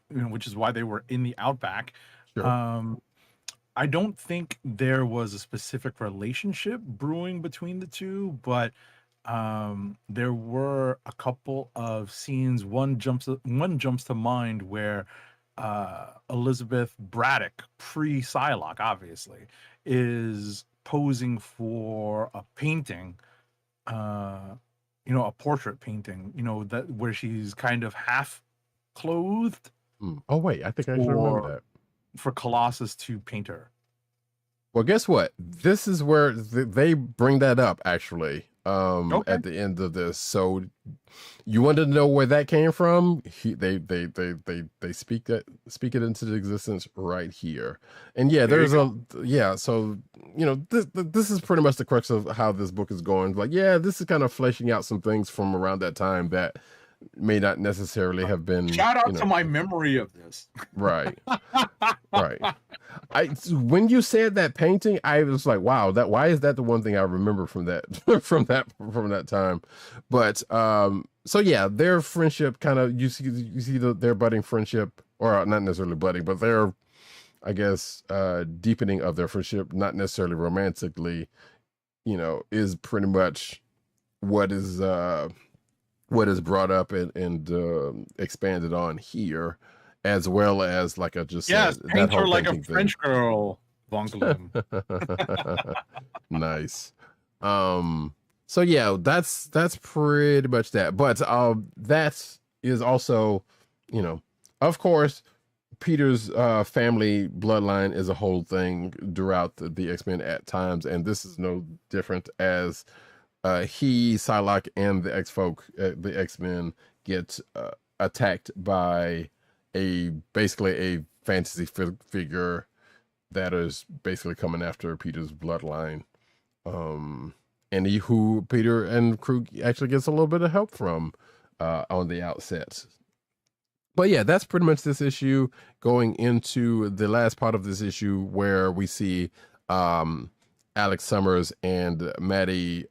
Which is why they were in the outback. Sure. I don't think there was a specific relationship brewing between the two, but there were a couple of scenes. One jumps to mind where Elizabeth Braddock, pre-Psylocke, obviously, is posing for a painting, a portrait painting, that where she's kind of half clothed. Oh wait, I think I actually remember that. For Colossus to paint her. Well, guess what? This is where they bring that up actually. At the end of this. So you wanted to know where that came from? They speak it into existence right here. And yeah, there's so this is pretty much the crux of how this book is going. Like, yeah, this is kind of fleshing out some things from around that time that may not necessarily have been. Shout out to my memory of this. Right. Right. When you said that painting, I was like, wow, why is that the one thing I remember from that from that time? But so yeah, their friendship kind of, you see their budding friendship, or not necessarily budding, but their, I guess, deepening of their friendship, not necessarily romantically, is pretty much what is brought up and expanded on here, as well as, like I just said, paint her like a French girl, Bonkalum. Nice. So yeah, that's pretty much that. But that is also, of course, Peter's family bloodline is a whole thing throughout the X-Men at times, and this is no different, as he, Psylocke, and the X-Men get attacked by basically a fantasy figure that is basically coming after Peter's bloodline, and who Peter and crew actually gets a little bit of help from on the outset. But yeah, that's pretty much this issue. Going into the last part of this issue, where we see Alex Summers and Madeline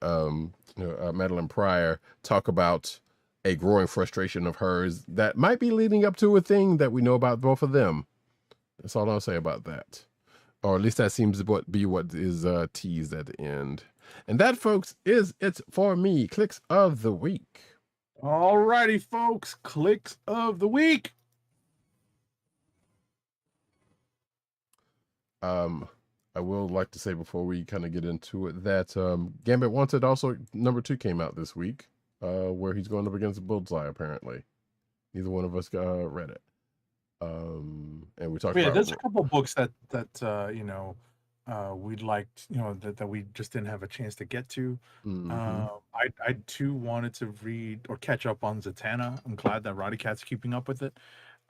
Pryor talk about a growing frustration of hers that might be leading up to a thing that we know about both of them. That's all I'll say about that. Or at least that seems to be what is teased at the end. And that, folks, is it for me. Kliqs of the week. Alrighty, folks. Kliqs of the week. I will like to say before we kind of get into it that Gambit Wanted also #2 came out this week, where he's going up against Bullseye. Apparently, neither one of us read it. And we talked about. There's a couple books that we'd like, that we just didn't have a chance to get to. I too wanted to read or catch up on Zatanna. I'm glad that Roddykat's keeping up with it.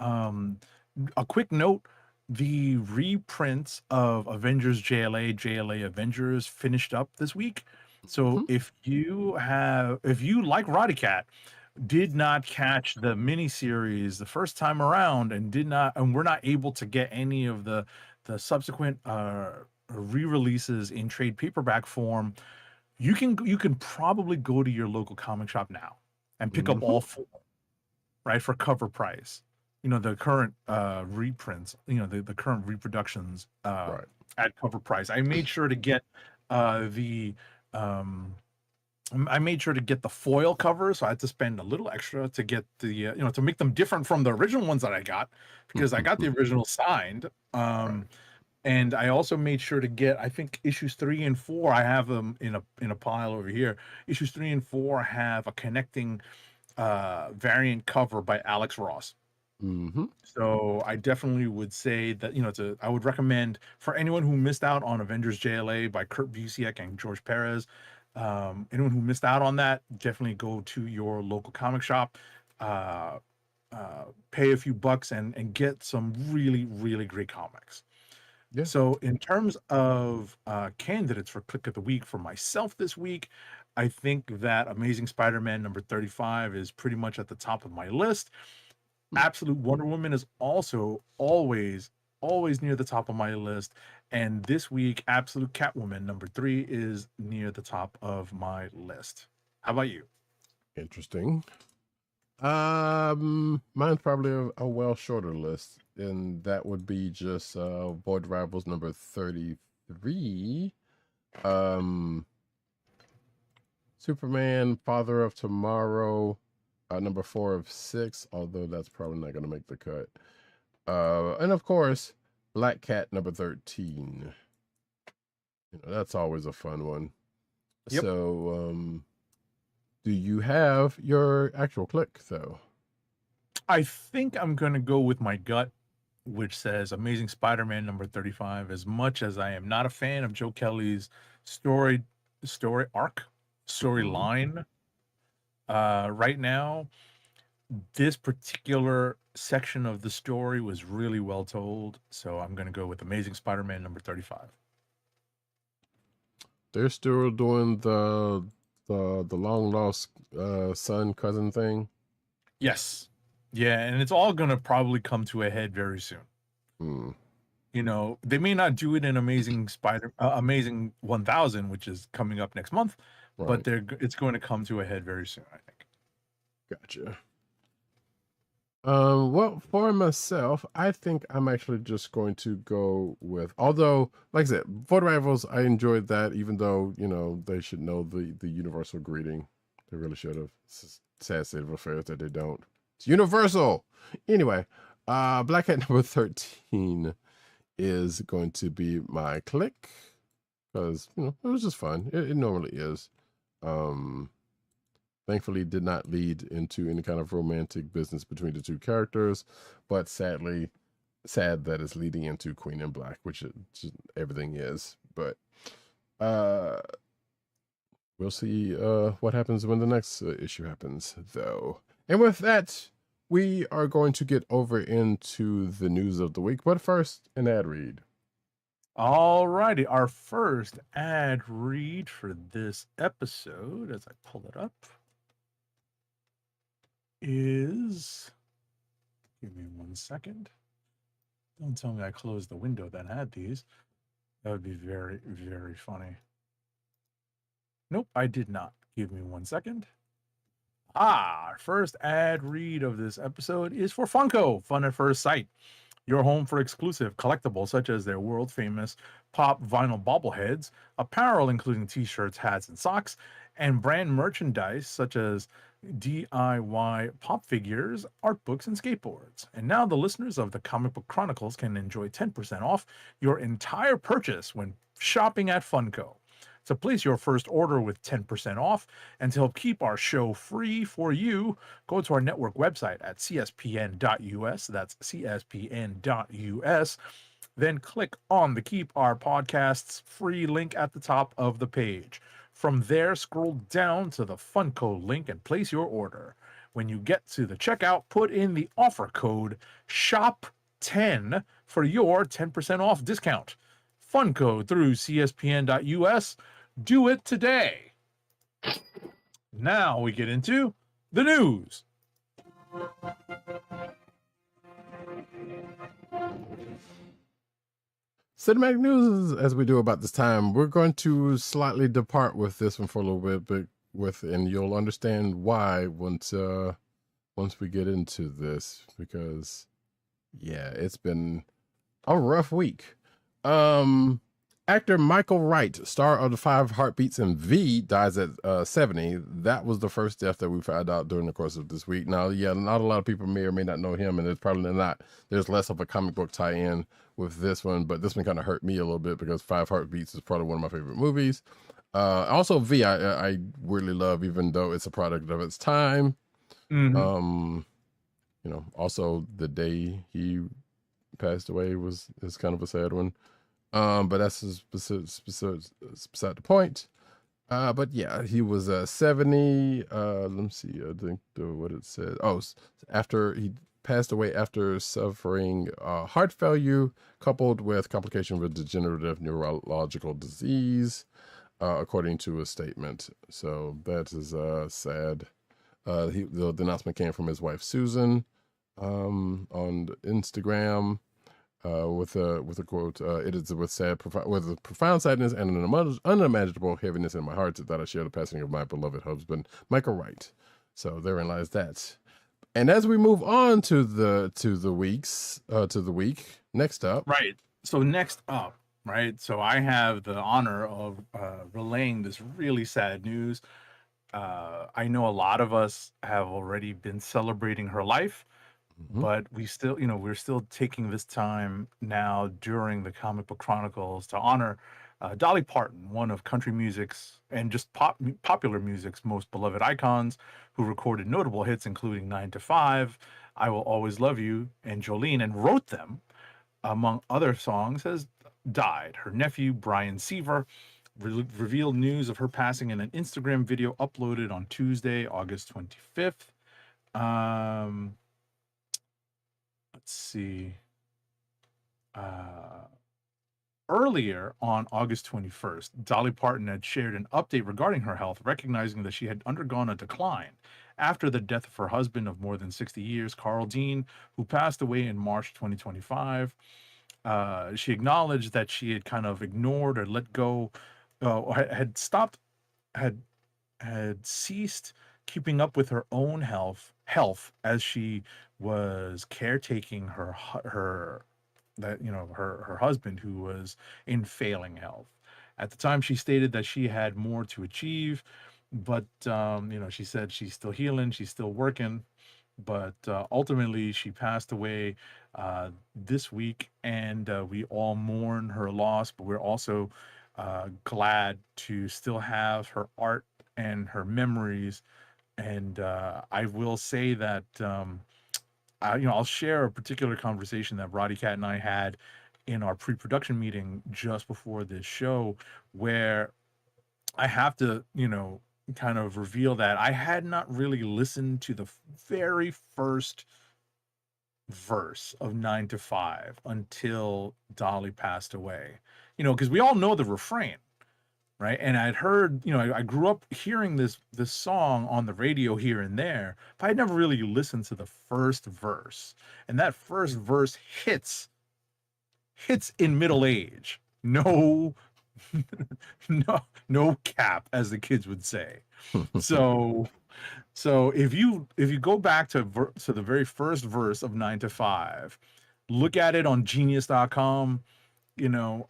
A quick note: the reprints of Avengers JLA Avengers finished up this week. So if you like Roddykat, did not catch the miniseries the first time around, and we're not able to get any of the subsequent re-releases in trade paperback form, you can probably go to your local comic shop now and pick up all 4, right, for cover price. The current reprints, the current reproductions at cover price. I made sure to get the foil cover, so I had to spend a little extra to get the to make them different from the original ones that I got, because I got the original signed. And I also made sure to get, I think, issues 3 and 4. I have them in a pile over here. Issues 3 and 4 have a connecting variant cover by Alex Ross. Mm-hmm. So I definitely would say that, I would recommend for anyone who missed out on Avengers JLA by Kurt Busiek and George Perez. Anyone who missed out on that, definitely go to your local comic shop, pay a few bucks and get some really, really great comics. Yeah. So in terms of candidates for Kliq of the Week for myself this week, I think that Amazing Spider-Man number 35 is pretty much at the top of my list. Absolute Wonder Woman is also always near the top of my list. And this week, Absolute Catwoman number 3 is near the top of my list. How about you? Interesting. Mine's probably a well shorter list, and that would be just Void Rivals number 33. Superman, Father of Tomorrow, number 4 of 6, although that's probably not going to make the cut. And of course, Black Cat number 13. That's always a fun one. Yep. So, do you have your actual Kliq though? I think I'm going to go with my gut, which says Amazing Spider-Man number 35. As much as I am not a fan of Joe Kelly's story arc, storyline, right now, this particular section of the story was really well told. So I'm going to go with Amazing Spider-Man number 35. They're still doing the long lost son cousin thing. Yes. Yeah, and it's all going to probably come to a head very soon. They may not do it in Amazing 1000, which is coming up next month, Right. but it's going to come to a head very soon, I think. Gotcha. Well, for myself, I think I'm actually just going to go with, although, like I said, Void Rivals, I enjoyed that, even though, they should know the universal greeting. They really should have. It's a sad state of affairs that they don't. It's universal. Anyway, Black Cat number 13 is going to be my Kliq, because, it was just fun. It normally is. Thankfully, did not lead into any kind of romantic business between the two characters, but sad that it's leading into Queen in Black, which everything is. But we'll see what happens when the next issue happens, though. And with that, we are going to get over into the news of the week. But first, an ad read. All righty. Our first ad read for this episode, as I pull it up, is, give me 1 second. Don't tell me I closed the window that had these. That would be very, very funny. Nope, I did not. Give me 1 second. Our first ad read of this episode is for Funko, Fun at First Sight. Your home for exclusive collectibles such as their world famous pop vinyl bobbleheads, apparel including t-shirts, hats, and socks, and brand merchandise such as DIY pop figures, art books, and skateboards. And now the listeners of the Comic Book Chronicles can enjoy 10% off your entire purchase when shopping at Funko. To place your first order with 10% off and to help keep our show free for you, go to our network website at cspn.us. That's cspn.us. Then click on the Keep Our Podcasts free link at the top of the page. From there, scroll down to the Funko link and place your order. When you get to the checkout, put in the offer code SHOP10 for your 10% off discount. Funko through cspn.us. Do it today. Now we get into the news. Cinematic news, as we do about this time, we're going to slightly depart with this one for a little bit, and you'll understand why once we get into this, because yeah, it's been a rough week. Actor Michael Wright, star of the Five Heartbeats and V, dies at 70. That was the first death that we found out during the course of this week. Now, yeah, not a lot of people may or may not know him, and there's probably not. There's less of a comic book tie-in with this one, but this one kind of hurt me a little bit because Five Heartbeats is probably one of my favorite movies. Also, V, I really love, even though it's a product of its time. Mhm. Also the day he passed away is kind of a sad one. But that's beside the point. But yeah, he was 70. Let me see. I think what it says. Oh, after he passed away after suffering heart failure coupled with complication with degenerative neurological disease, according to a statement. So that is sad. The announcement came from his wife Susan on Instagram. With a quote, it is with a profound sadness and an unimaginable heaviness in my heart that I share the passing of my beloved husband, Michael Wright. So therein lies that. And as we move on to the week next up, Right. So next up, right. So I have the honor of relaying this really sad news. I know a lot of us have already been celebrating her life. But we still, we're still taking this time now during the Comic Book Chronicles to honor Dolly Parton, one of country music's and just popular music's most beloved icons, who recorded notable hits including 9 to 5, I Will Always Love You, and Jolene, and wrote them, among other songs, has died. Her nephew, Brian Seaver, revealed news of her passing in an Instagram video uploaded on Tuesday, August 25th. Let's see. Earlier on August 21st, Dolly Parton had shared an update regarding her health, recognizing that she had undergone a decline after the death of her husband of more than 60 years, Carl Dean, who passed away in March 2025. She acknowledged that she had kind of ignored or let go, had stopped, had ceased keeping up with her own health as she was caretaking her husband, who was in failing health. At the time, she stated that she had more to achieve, but she said she's still healing, she's still working, but ultimately she passed away this week, and we all mourn her loss, but we're also glad to still have her art and her memories. And I will say that I'll share a particular conversation that Roddykat and I had in our pre-production meeting just before this show, where I have to, kind of reveal that I had not really listened to the very first verse of 9 to 5 until Dolly passed away, because we all know the refrain. Right. And I'd heard, I grew up hearing this song on the radio here and there, but I'd never really listened to the first verse. And that first verse hits in middle age. No, no cap, as the kids would say. So if you go back to the very first verse of 9 to 5, look at it on genius.com,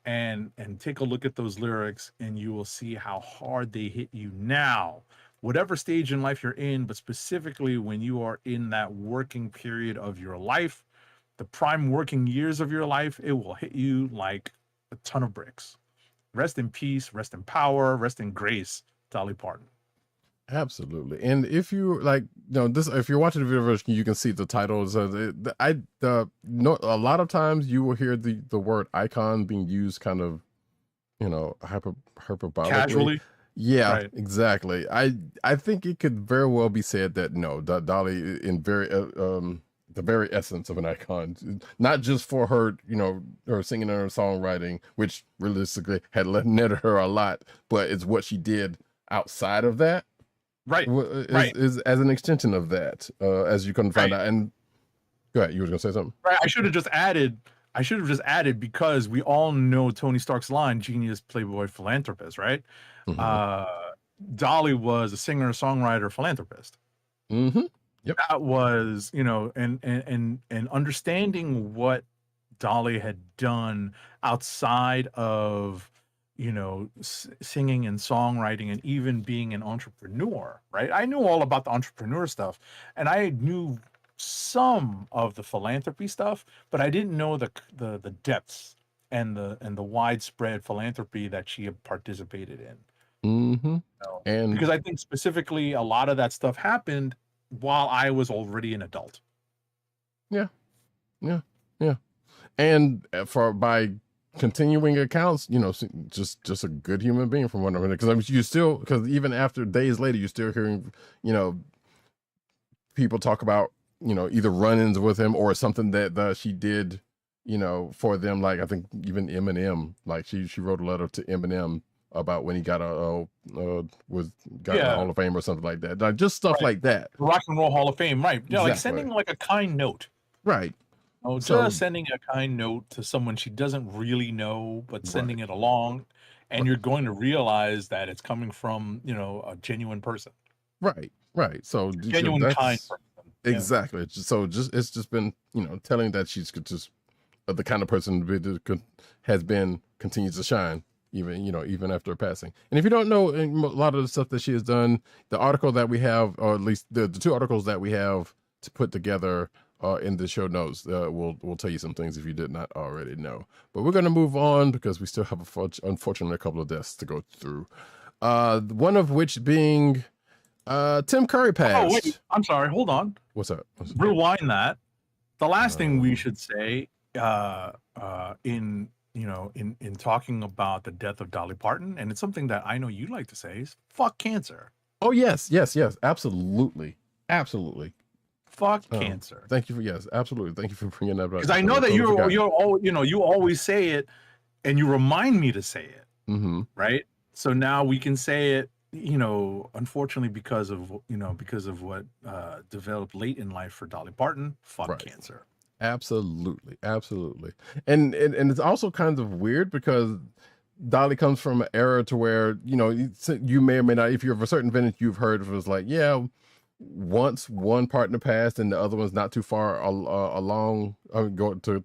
and take a look at those lyrics, and you will see how hard they hit you now, whatever stage in life you're in, but specifically when you are in that working period of your life, the prime working years of your life, it will hit you like a ton of bricks. Rest in peace, rest in power, rest in grace, Dolly Parton. Absolutely. And if you if you're watching the video version, you can see the titles. A lot of times you will hear the word icon being used kind of, hyperbolically. Casually. Yeah, right. Exactly. I think it could very well be said that no, Dolly in the very essence of an icon, not just for her, her singing and her songwriting, which realistically had netted her a lot, but it's what she did outside of that. Right. Is as an extension of that, as you can find out. And go ahead, you were going to say something. Right. I should have just added because we all know Tony Stark's line, genius, playboy, philanthropist, right? Dolly was a singer, songwriter, philanthropist. Yep. That was, and understanding what Dolly had done outside of singing and songwriting and even being an entrepreneur, right? I knew all about the entrepreneur stuff, and I knew some of the philanthropy stuff, but I didn't know the depths and the widespread philanthropy that she had participated in. Mm-hmm. And because I think specifically a lot of that stuff happened while I was already an adult. Yeah. And by continuing accounts, just a good human being from one of them. Because because even after days later, you're still hearing, people talk about, either run-ins with him or something that she did, for them. Like I think even Eminem, like she wrote a letter to Eminem about when he got in the Hall of Fame or something like that. Like just stuff like that. Rock and Roll Hall of Fame, right? Yeah, Exactly. like sending like a kind note. Right. Oh, just sending a kind note to someone she doesn't really know, but sending it along, and you're going to realize that it's coming from a genuine person. Right. So genuine kind person. Exactly. So it's just been telling that she's just the kind of person that has been continues to shine even after her passing. And if you don't know a lot of the stuff that she has done, the article that we have, or at least the two articles that we have to put together in the show notes, we'll tell you some things if you did not already know. But we're going to move on because we still have unfortunately a couple of deaths to go through. One of which being Tim Curry passed. Oh wait, I'm sorry. Hold on. What's up? Rewind that. The last thing we should say in talking about the death of Dolly Parton, and it's something that I know you like to say, is fuck cancer. Oh yes, absolutely. Fuck cancer. Thank you for absolutely. Thank you for bringing that up. Because I know that you always say it, and you remind me to say it. Mm-hmm. Right. So now we can say it. Unfortunately, because of what developed late in life for Dolly Parton, fuck cancer. Absolutely. And it's also kind of weird because Dolly comes from an era to where you may or may not, if you're of a certain vintage, you've heard it was like, once one partner passed and the other one's not too far along, go to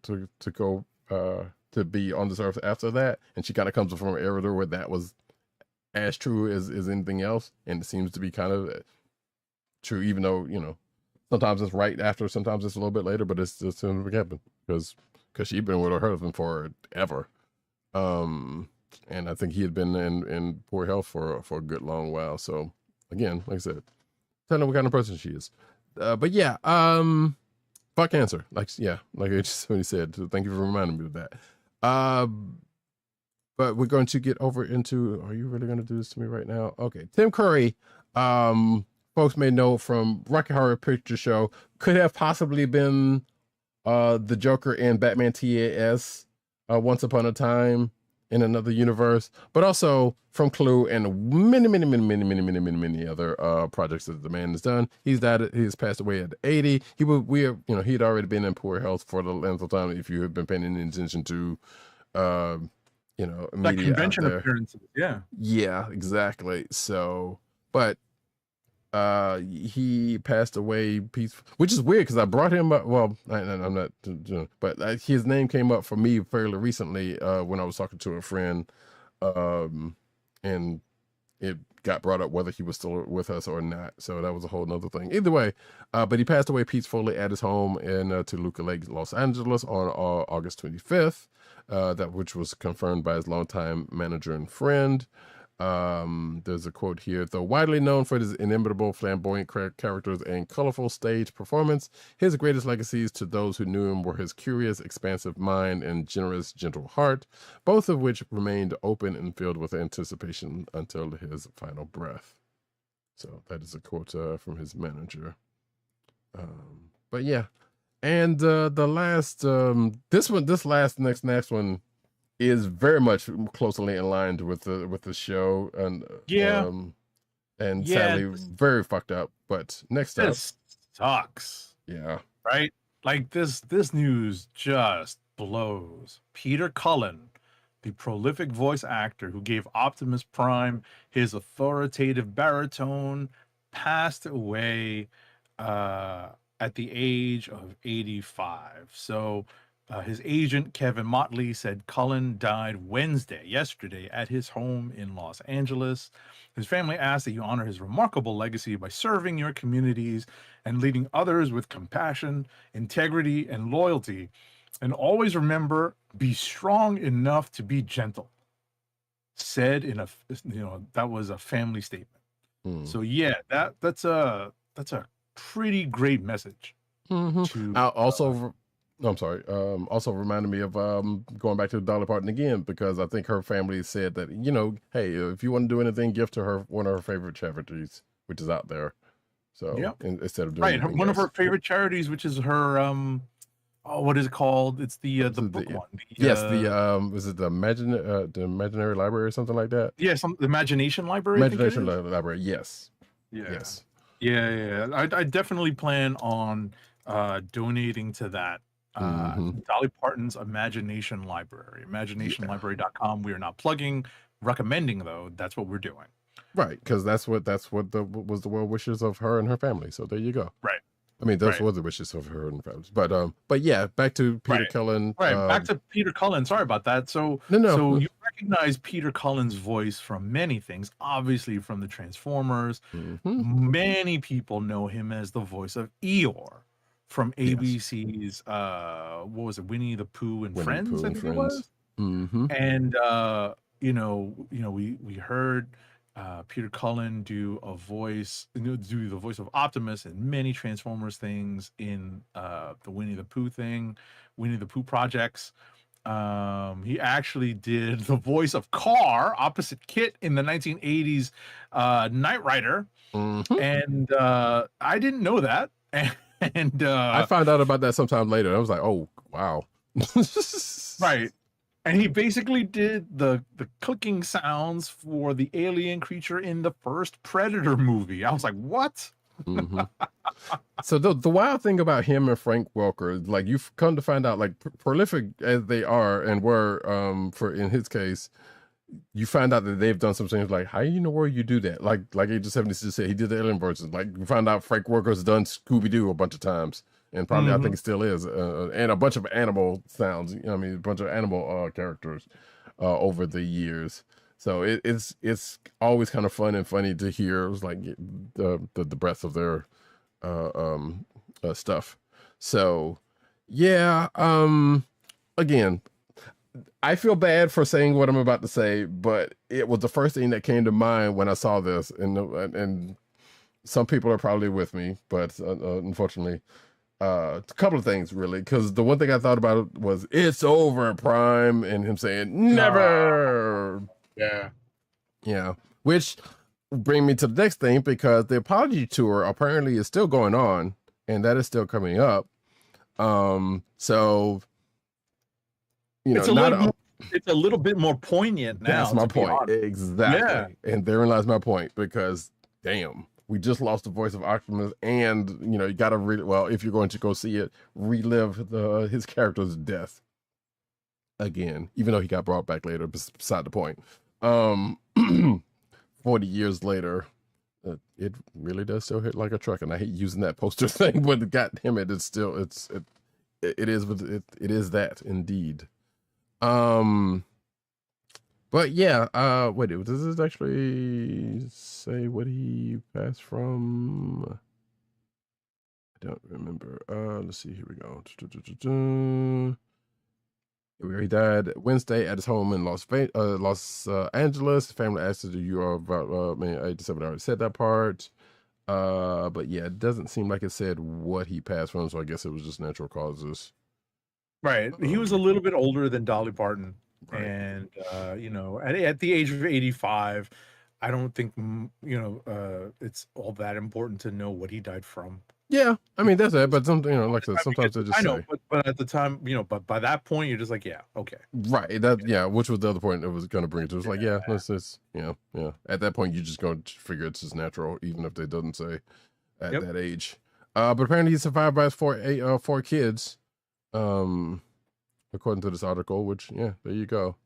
be on this earth after that, and she kind of comes from an era where that was as true as anything else, and it seems to be kind of true, even though sometimes it's right after, sometimes it's a little bit later, but it's just going to happen because she'd been with her husband forever, and I think he had been in poor health for a good long while. So again, like I said, I don't know what kind of person she is, but fuck cancer, like I just when he said. So thank you for reminding me of that. But we're going to get over into, are you really going to do this to me right now? Okay. Tim Curry, folks may know from Rocky Horror Picture Show, could have possibly been the Joker in Batman TAS Once Upon a Time in Another Universe, but also from Clue and many other projects that the man has done. He's passed away at 80. He had already been in poor health for the length of time. If you have been paying any attention to like convention appearances, yeah, exactly. So, but he passed away peaceful, which is weird because I brought him up. Well, I'm not, but his name came up for me fairly recently when I was talking to a friend, and it got brought up whether he was still with us or not. So that was a whole nother thing. Either way, but he passed away peacefully at his home in Toluca Lake, Los Angeles on August 25th. Which was confirmed by his longtime manager and friend. There's a quote here: though widely known for his inimitable, flamboyant characters and colorful stage performance, his greatest legacies to those who knew him were his curious, expansive mind and generous, gentle heart, both of which remained open and filled with anticipation until his final breath. So that is a quote from his manager. But yeah. And the last, next one is very much closely aligned with the show, and sadly very fucked up. But next up, this sucks. Yeah, right. Like this news just blows. Peter Cullen, the prolific voice actor who gave Optimus Prime his authoritative baritone, passed away. At the age of 85. So His agent, Kevin Motley, said Cullen died yesterday, at his home in Los Angeles. His family asked that you honor his remarkable legacy by serving your communities and leading others with compassion, integrity, and loyalty. And always remember, be strong enough to be gentle. Said in that was a family statement. So yeah, that's a pretty great message. To also, I'm sorry. Also reminded me of going back to Dolly Parton again, because I think her family said that, hey, if you want to do anything, give to her one of her favorite charities, which is out there. So instead of doing one of her favorite charities, which is her what is it called? It's the book one. Was it the Imaginary Library or something like that? Yeah, the Imagination Library. Imagination Library. Yes. Yeah. Yes. Yeah. I definitely plan on donating to that. Dolly Parton's Imagination Library, imaginationlibrary.com. We are not plugging, recommending though. That's what we're doing. Right, because that's what was the well wishes of her and her family. So there you go. Right. I mean, those were the wishes of her and family. But yeah, back to Peter Cullen. Back to Peter Cullen. Sorry about that. So So you recognize Peter Cullen's voice from many things, obviously from the Transformers. Many people know him as the voice of Eeyore from ABC's what was it, Winnie the Pooh and Friends, I think it was. And we heard Peter Cullen do the voice of Optimus in many Transformers things, in the Winnie the Pooh projects. He actually did the voice of Car, opposite Kit, in the 1980s Knight Rider. And I didn't know that. And I found out about that sometime later. I was like, oh wow. Right. And he basically did the clicking sounds for the alien creature in the first Predator movie. I was like, what? So the wild thing about him and Frank Welker, like, you've come to find out, like, prolific as they are and were, in his case, you find out that they've done some things like, how do you know where you do that? Like Age of 76 said, he did the alien version. Like, we found out Frank Welker's done Scooby-Doo a bunch of times. And probably I think it still is, and a bunch of animal sounds. A bunch of animal characters over the years. So it's always kind of fun and funny to hear. It was like the breadth of their stuff. So yeah, again, I feel bad for saying what I'm about to say, but it was the first thing that came to mind when I saw this, and some people are probably with me, but unfortunately. A couple of things, really, because the one thing I thought about was "It's over, Prime," and him saying "Never." Yeah. Which bring me to the next thing, because the apology tour apparently is still going on, and that is still coming up. So it's a little bit more poignant now. That's my point, exactly. Yeah. And therein lies my point, because damn. We just lost the voice of Optimus, and you gotta if you're going to go see it, relive his character's death again, even though he got brought back later. Beside the point. 40 years later, it really does still hit like a truck, and I hate using that poster thing, but goddamn it, it's still it is that indeed. But yeah, wait, does this actually say what he passed from? I don't remember. Let's see, here we go. He died Wednesday at his home in Los Angeles. The family asked if you are about, 87, I already said that part. But yeah, it doesn't seem like it said what he passed from, so I guess it was just natural causes. Right. He was a little bit older than Dolly Parton. Right. And at the age of 85, I don't think it's all that important to know what he died from. Yeah, I mean that's it. But like I said, sometimes they just but at the time, but by that point, you're just like, yeah, okay, right. Which was the other point it was going to bring it to. It's like, yeah, let's just, At that point, you're just going to figure it's just natural, even if they doesn't say at that age. But apparently, he's survived by his four kids. According to this article, which, there you go.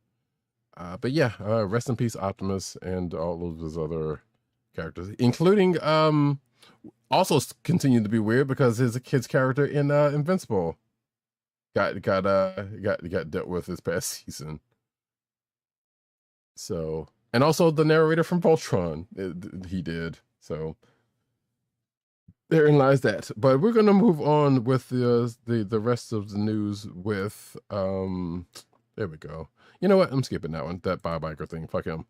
But yeah, rest in peace, Optimus, and all of his other characters, including also continued to be weird because his kid's character in Invincible got dealt with this past season. So, and also the narrator from Voltron, he did. So therein lies that. But we're gonna move on with the rest of the news with there we go. You know what? I'm skipping that one. That Bob Iger thing. Fuck him.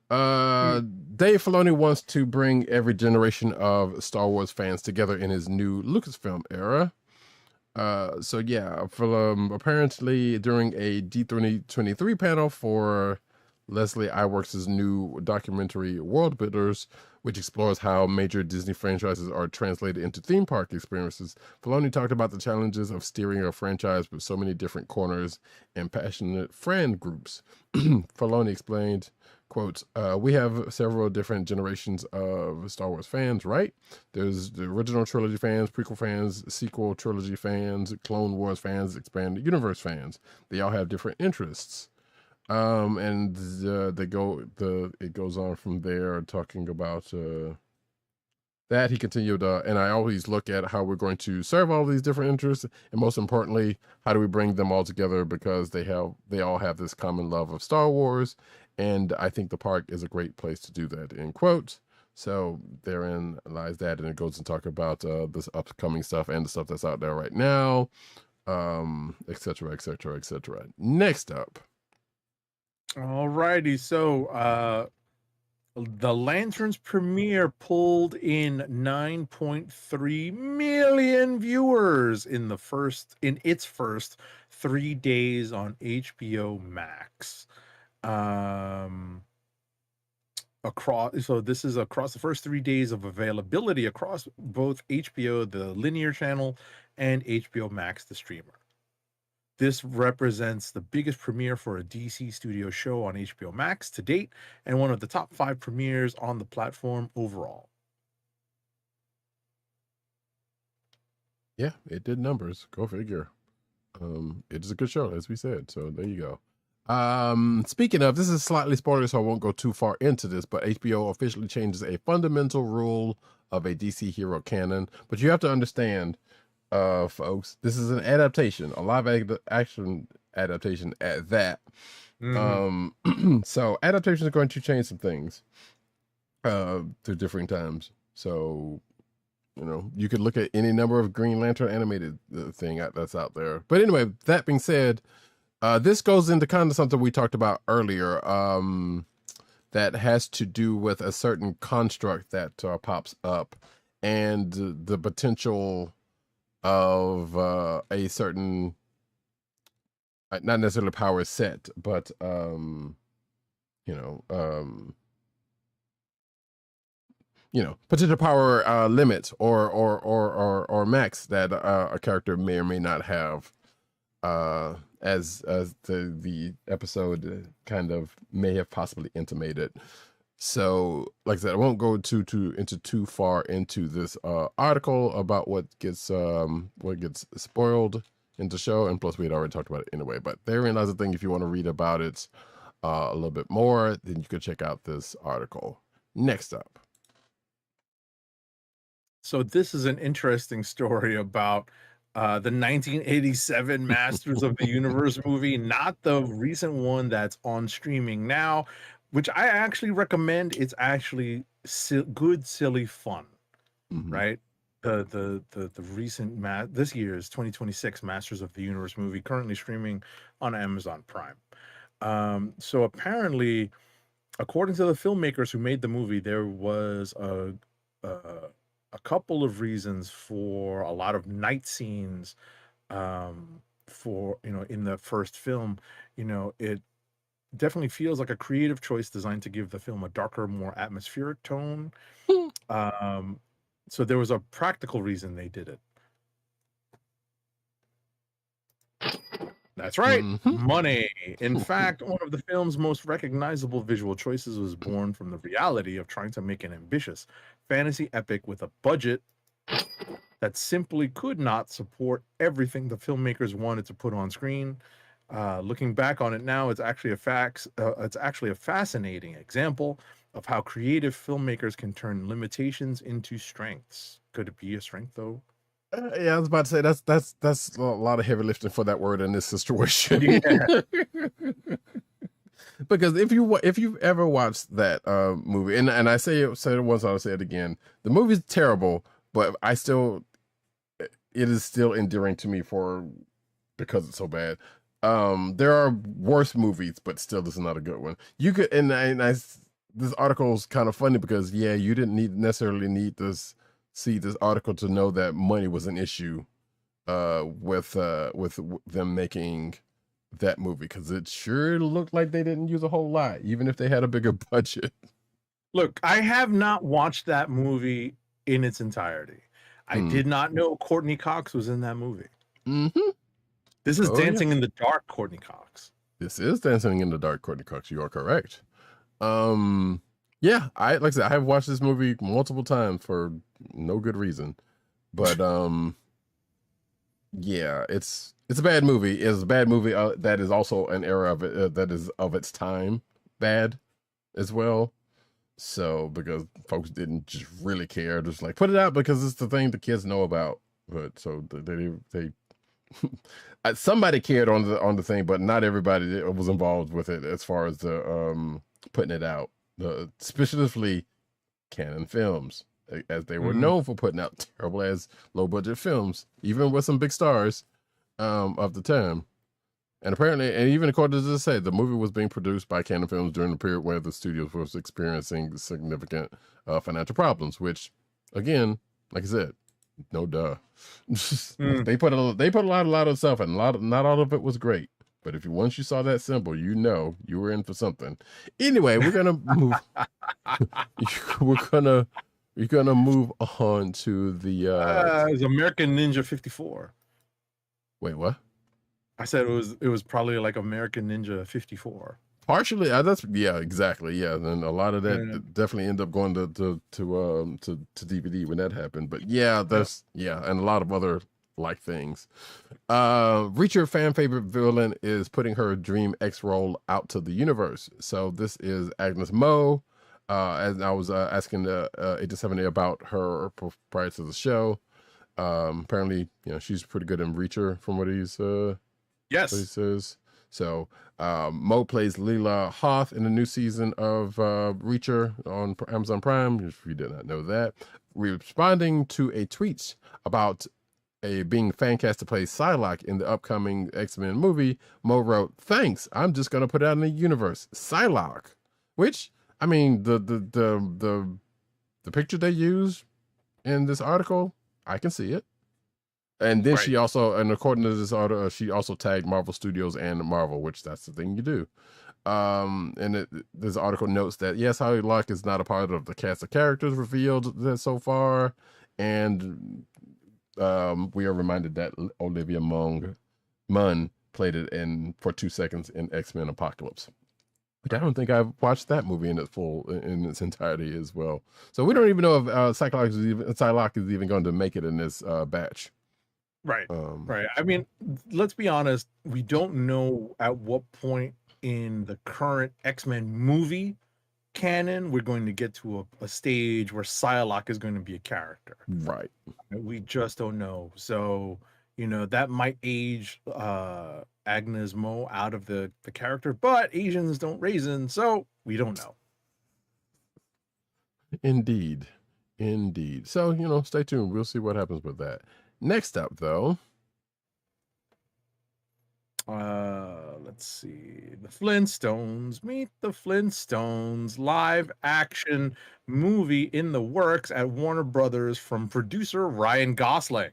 Dave Filoni wants to bring every generation of Star Wars fans together in his new Lucasfilm era. So yeah, apparently during a D23 panel for Leslie Iwerks' new documentary World Builders, which explores how major Disney franchises are translated into theme park experiences, Filoni talked about the challenges of steering a franchise with so many different corners and passionate fan groups. Filoni explained, quote, we have several different generations of Star Wars fans, right? There's the original trilogy fans, prequel fans, sequel trilogy fans, Clone Wars fans, expanded universe fans. They all have different interests. And it goes on from there, talking about that. He continued, and I always look at how we're going to serve all these different interests, and most importantly, how do we bring them all together, because they all have this common love of Star Wars, and I think the park is a great place to do that, end quote. So therein lies that, and it goes and talk about this upcoming stuff and the stuff that's out there right now, etc., etc., etc. Next up. Alrighty, so the Lanterns premiere pulled in 9.3 million viewers in its first 3 days on HBO Max. This is across the first 3 days of availability across both HBO, the linear channel, and HBO Max, the streamer. This represents the biggest premiere for a DC studio show on HBO Max to date, and one of the top 5 premieres on the platform overall. Yeah, it did numbers. Go figure. It is a good show, as we said. So there you go. Speaking of, this is slightly spoiler, so I won't go too far into this, but HBO officially changes a fundamental rule of a DC hero canon. But you have to understand, folks, this is an adaptation, a live action adaptation at that. So adaptations are going to change some things through different times. So, you know, you could look at any number of Green Lantern animated thing that's out there. But anyway, that being said, this goes into kind of something we talked about earlier, that has to do with a certain construct that pops up, and the potential of a certain, not necessarily power set, but potential power limit or max that a character may or may not have, as the episode kind of may have possibly intimated. So, like I said, I won't go too far into this article about what gets spoiled in the show, and plus we had already talked about it anyway. But therein lies the thing. If you want to read about it a little bit more, then you could check out this article. Next up. So this is an interesting story about the 1987 Masters of the Universe movie, not the recent one that's on streaming now, which I actually recommend. It's actually good, silly fun, right? The recent this year's 2026 Masters of the Universe movie, currently streaming on Amazon Prime. So apparently, according to the filmmakers who made the movie, there was a couple of reasons for a lot of night scenes, for, in the first film. It definitely feels like a creative choice designed to give the film a darker, more atmospheric tone. So there was a practical reason they did it. That's right, money. In fact, one of the film's most recognizable visual choices was born from the reality of trying to make an ambitious fantasy epic with a budget that simply could not support everything the filmmakers wanted to put on screen. Looking back on it now, it's actually a fascinating example of how creative filmmakers can turn limitations into strengths. Could it be a strength, though? Yeah, I was about to say that's a lot of heavy lifting for that word in this situation. Yeah. Because if you've ever watched that movie, and I said it once, I'll say it again. The movie's terrible, but it is still endearing to me because it's so bad. There are worse movies, but still, this is not a good one. You could, this article is kind of funny because you didn't necessarily need to see this article to know that money was an issue with them making that movie, because it sure looked like they didn't use a whole lot, even if they had a bigger budget. Look, I have not watched that movie in its entirety. I did not know Courtney Cox was in that movie. Mm-hmm. This is Dancing in the Dark Courtney Cox. This is Dancing in the Dark Courtney Cox. You are correct. Yeah, like I said, I have watched this movie multiple times for no good reason, but yeah, it's a bad movie. It's a bad movie that is also an era of it that is of its time bad as well. So because folks didn't just really care, just like put it out because it's the thing the kids know about. But so they somebody cared on the thing, but not everybody was involved with it as far as the putting it out. Specifically Canon Films, as they were known for putting out terrible as low budget films, even with some big stars of the time. And apparently, and even according to this, the movie was being produced by Canon Films during the period where the studios was experiencing significant financial problems, which, again, like I said, no duh. They put a lot of stuff, and not all of it was great. But once you saw that symbol, you were in for something. Anyway, we're gonna move. We're gonna move on to the. It's American Ninja 54. Wait, what? I said it was probably like American Ninja 54. Partially, exactly, yeah. And a lot of that definitely ended up going to DVD when that happened. But and a lot of other like things. Reacher fan favorite villain is putting her Dream X role out to the universe. So this is Agnes Mo. As I was asking 8-7 about her prior to the show. Apparently, she's pretty good in Reacher from what he's yes, what he says. So Mo plays Leela Hoth in the new season of Reacher on Amazon Prime, if you did not know that. Responding to a tweet about being fan cast to play Psylocke in the upcoming X-Men movie, Mo wrote, "Thanks, I'm just gonna put it out in the universe. Psylocke." Which, I mean, the picture they use in this article, I can see it. And then she also, and according to this article, she also tagged Marvel Studios and Marvel, which that's the thing you do. And this article notes that, yes, Psylocke is not a part of the cast of characters revealed so far. And we are reminded that Olivia Munn played it for 2 seconds in X-Men Apocalypse. But I don't think I've watched that movie in its entirety as well. So we don't even know if Psylocke is even going to make it in this batch. Right. Right. I mean, let's be honest. We don't know at what point in the current X-Men movie canon we're going to get to a stage where Psylocke is going to be a character. Right. We just don't know. So, that might age Agnes Mo out of the character, but Asians don't raisin, so we don't know. Indeed. So, stay tuned. We'll see what happens with that. Next up, though. Let's see. The Flintstones. Meet the Flintstones. Live action movie in the works at Warner Brothers from producer Ryan Gosling.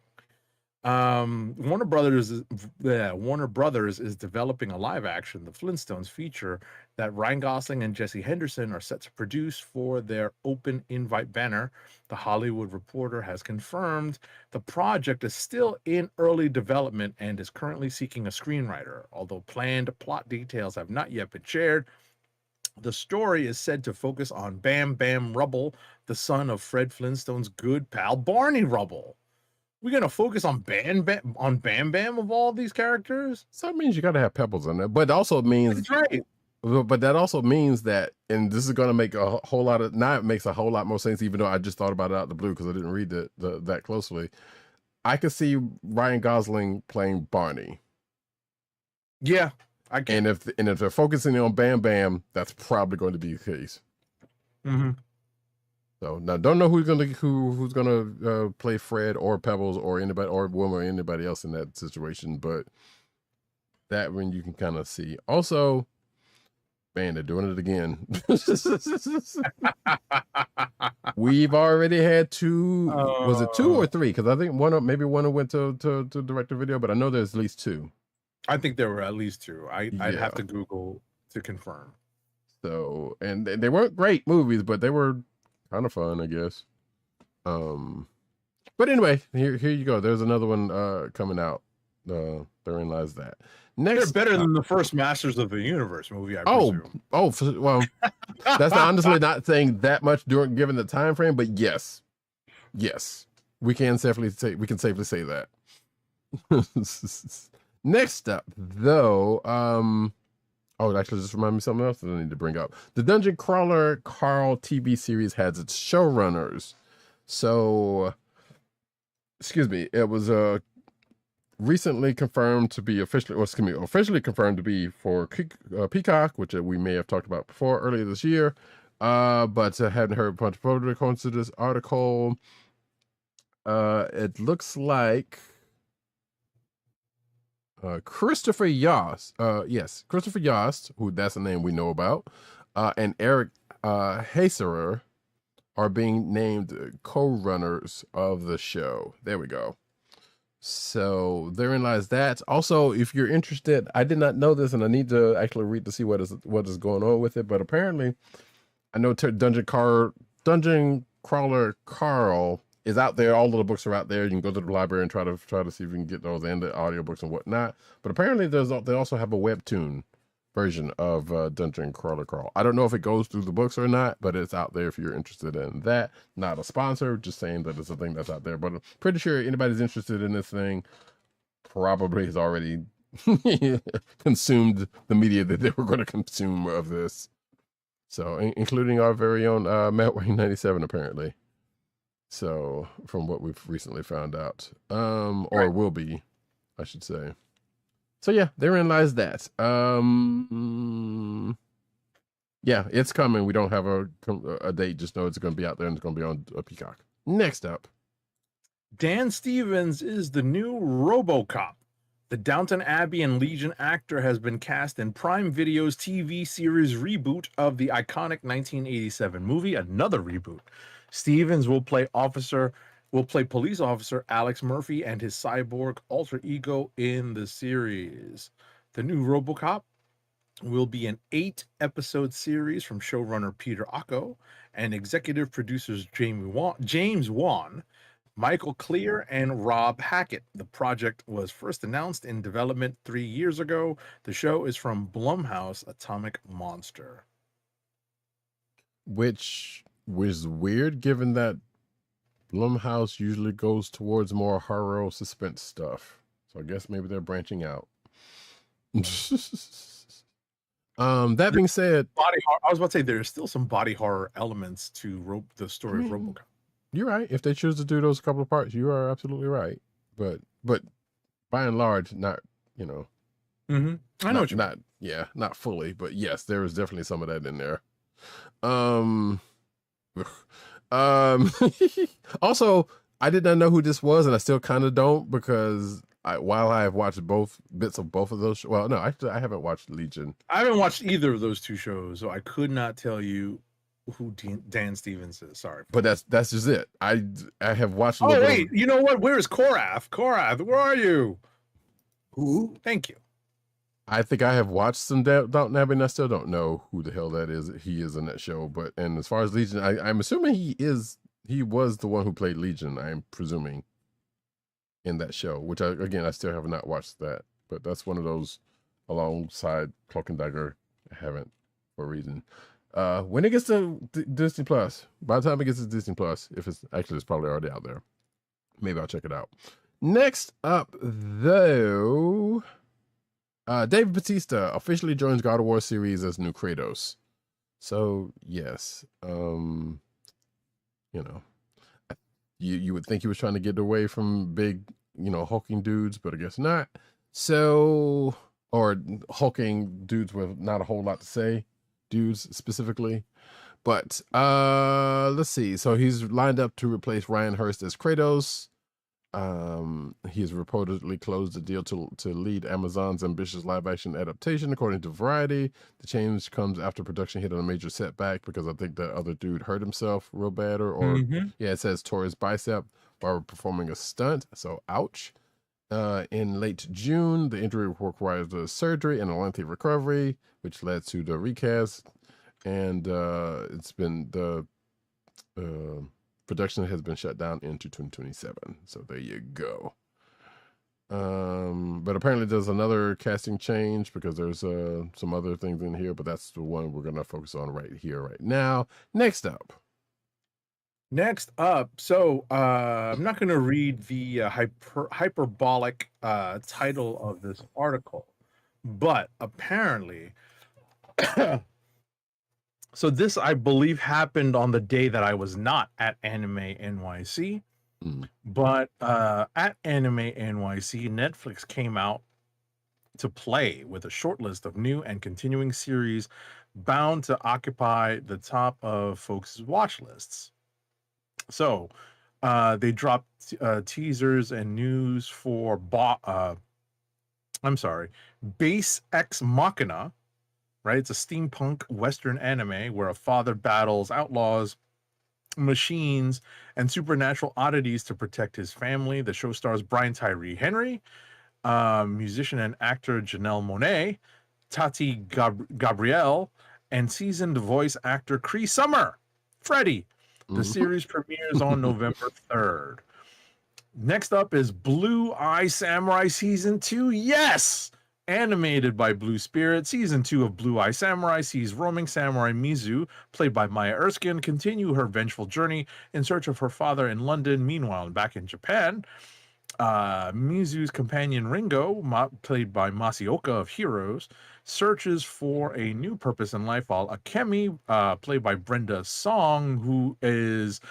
Warner Brothers is developing a live action, The Flintstones feature that Ryan Gosling and Jesse Henderson are set to produce for their open invite banner. The Hollywood Reporter has confirmed the project is still in early development and is currently seeking a screenwriter, although planned plot details have not yet been shared. The story is said to focus on Bam Bam Rubble, the son of Fred Flintstone's good pal Barney Rubble. We're gonna focus on Bam Bam of all these characters. So that means you gotta have Pebbles in there, but it also means that's right. But that also means that, and this is gonna make a whole lot of, now it makes a whole lot more sense, even though I just thought about it out of the blue because I didn't read that closely. I could see Ryan Gosling playing Barney. Yeah, I can. And if they're focusing on Bam Bam, that's probably going to be the case. Mm-hmm. So now, don't know who's gonna play Fred or Pebbles or anybody or Wilma or anybody else in that situation, but that one you can kind of see. Also, man, they're doing it again. We've already had two. Was it 2 or 3? Because I think maybe one went to direct a video, but I know there's at least 2. I think there were at least 2. I'd have to Google to confirm. So, and they weren't great movies, but they were kind of fun, I guess. But anyway, here you go. There's another one coming out. Therein lies that. Next, they're better than the first Masters of the Universe movie. I presume. Well, that's honestly not saying that much given the time frame, but yes, we can safely say that. Next up, though, it actually just reminded me of something else that I need to bring up. The Dungeon Crawler Carl TV series has its showrunners. So, excuse me, it was recently confirmed to be officially confirmed to be for Peacock, which we may have talked about before earlier this year, but hadn't heard a bunch of other comments to this article. It looks like Christopher Yost, Christopher Yost, who that's a name we know about, and Eric Haserer are being named co-runners of the show. There we go. So therein lies that. Also, if you're interested, I did not know this, and I need to actually read to see what is going on with it. But apparently, I know Dungeon Crawler Carl is out there. All of the books are out there. You can go to the library and try to see if you can get those and the audiobooks and whatnot. But apparently, they also have a webtoon version of Dungeon Crawler Carl. I don't know if it goes through the books or not, but it's out there if you're interested in that. Not a sponsor, just saying that it's a thing that's out there. But I'm pretty sure anybody's interested in this thing probably has already consumed the media that they were going to consume of this. So, including our very own Matt Wayne 97, apparently. So, from what we've recently found out, or will be, I should say. So yeah, therein lies that. Yeah, it's coming. We don't have a date. Just know it's going to be out there and it's going to be on Peacock. Next up, Dan Stevens is the new RoboCop. The Downton Abbey and Legion actor has been cast in Prime Video's TV series reboot of the iconic 1987 movie. Another reboot. Stevens will play police officer Alex Murphy and his cyborg alter ego in the series. The new RoboCop will be an 8-episode series from showrunner Peter Ocko and executive producers James Wan, Michael Clear, and Rob Hackett. The project was first announced in development 3 years ago. The show is from Blumhouse Atomic Monster. Which was weird given that Blumhouse usually goes towards more horror suspense stuff. So I guess maybe they're branching out. That being said, Body horror. I was about to say there's still some body horror elements to the story of RoboCop. You're right. If they choose to do those couple of parts, you are absolutely right. But by and large, not, I know what you mean. Not fully, but yes, there is definitely some of that in there. Also, I did not know who this was, and I still kind of don't, because while I have watched bits of both of those, well, no, actually, I haven't watched Legion. I haven't watched either of those two shows, so I could not tell you who Dan Stevens is. Sorry, but that's just it. I have watched. Oh wait, you know what? Where is Korath? Korath, where are you? Who? Thank you. I think I have watched some Downton Abbey, and I still don't know who the hell that is. He is in that show, and as far as Legion, I'm assuming he was the one who played Legion. I'm presuming in that show, which I still have not watched that, but that's one of those alongside Cloak and Dagger. I haven't for a reason. When it gets to Disney Plus, by the time it gets to Disney Plus, it's probably already out there. Maybe I'll check it out. Next up, though. David Bautista officially joins God of War series as new Kratos. So yes, you You would think he was trying to get away from big, hulking dudes, but I guess not. So, or hulking dudes with not a whole lot to say, dudes specifically. But let's see. So he's lined up to replace Ryan Hurst as Kratos. He has reportedly closed the deal to lead Amazon's ambitious live-action adaptation, according to Variety. The change comes after production hit on a major setback because I think that other dude hurt himself real bad, or yeah, it says tore his bicep while performing a stunt. So ouch. In late June, the injury required a surgery and a lengthy recovery, which led to the recast. And it's been the production has been shut down into 2027. So there you go. But apparently there's another casting change because there's some other things in here, but that's the one we're going to focus on right here, right now. Next up. So I'm not going to read the hyperbolic title of this article, but apparently, so this, I believe, happened on the day that I was not at Anime NYC. But at Anime NYC, Netflix came out to play with a short list of new and continuing series bound to occupy the top of folks' watch lists. So they dropped teasers and news for Base Ex Machina, right? It's a steampunk Western anime where a father battles outlaws, machines, and supernatural oddities to protect his family. The show stars Brian Tyree Henry, musician and actor Janelle Monáe, Tati Gabrielle, and seasoned voice actor Cree Summer, Freddy. The series premieres on November 3rd. Next up is Blue Eye Samurai Season 2. Yes! Animated by Blue Spirit, Season 2 of Blue Eye Samurai sees roaming samurai Mizu, played by Maya Erskine, continue her vengeful journey in search of her father in London. Meanwhile, back in Japan, Mizu's companion Ringo, played by Masaoka of Heroes, searches for a new purpose in life, while Akemi, played by Brenda Song, who is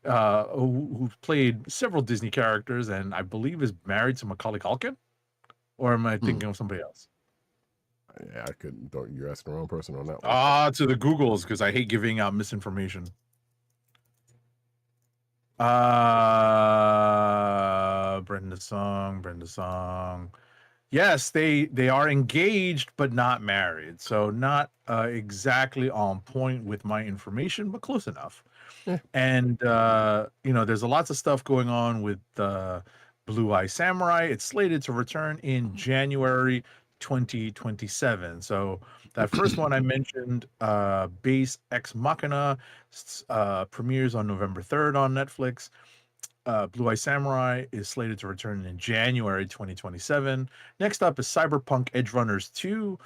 who played several Disney characters and I believe is married to Macaulay Culkin. Or am I thinking of somebody else? Yeah, I couldn't. You're asking the wrong person on that one. To the Googles, because I hate giving out misinformation. Brenda Song. Yes, they are engaged but not married. So not exactly on point with my information, but close enough. Yeah. And there's lots of stuff going on with Blue Eye Samurai. It's slated to return in January 2027. So that first one I mentioned, Base Ex Machina, premieres on November 3rd on Netflix. Blue Eye Samurai is slated to return in January 2027. Next up is Cyberpunk Edgerunners 2.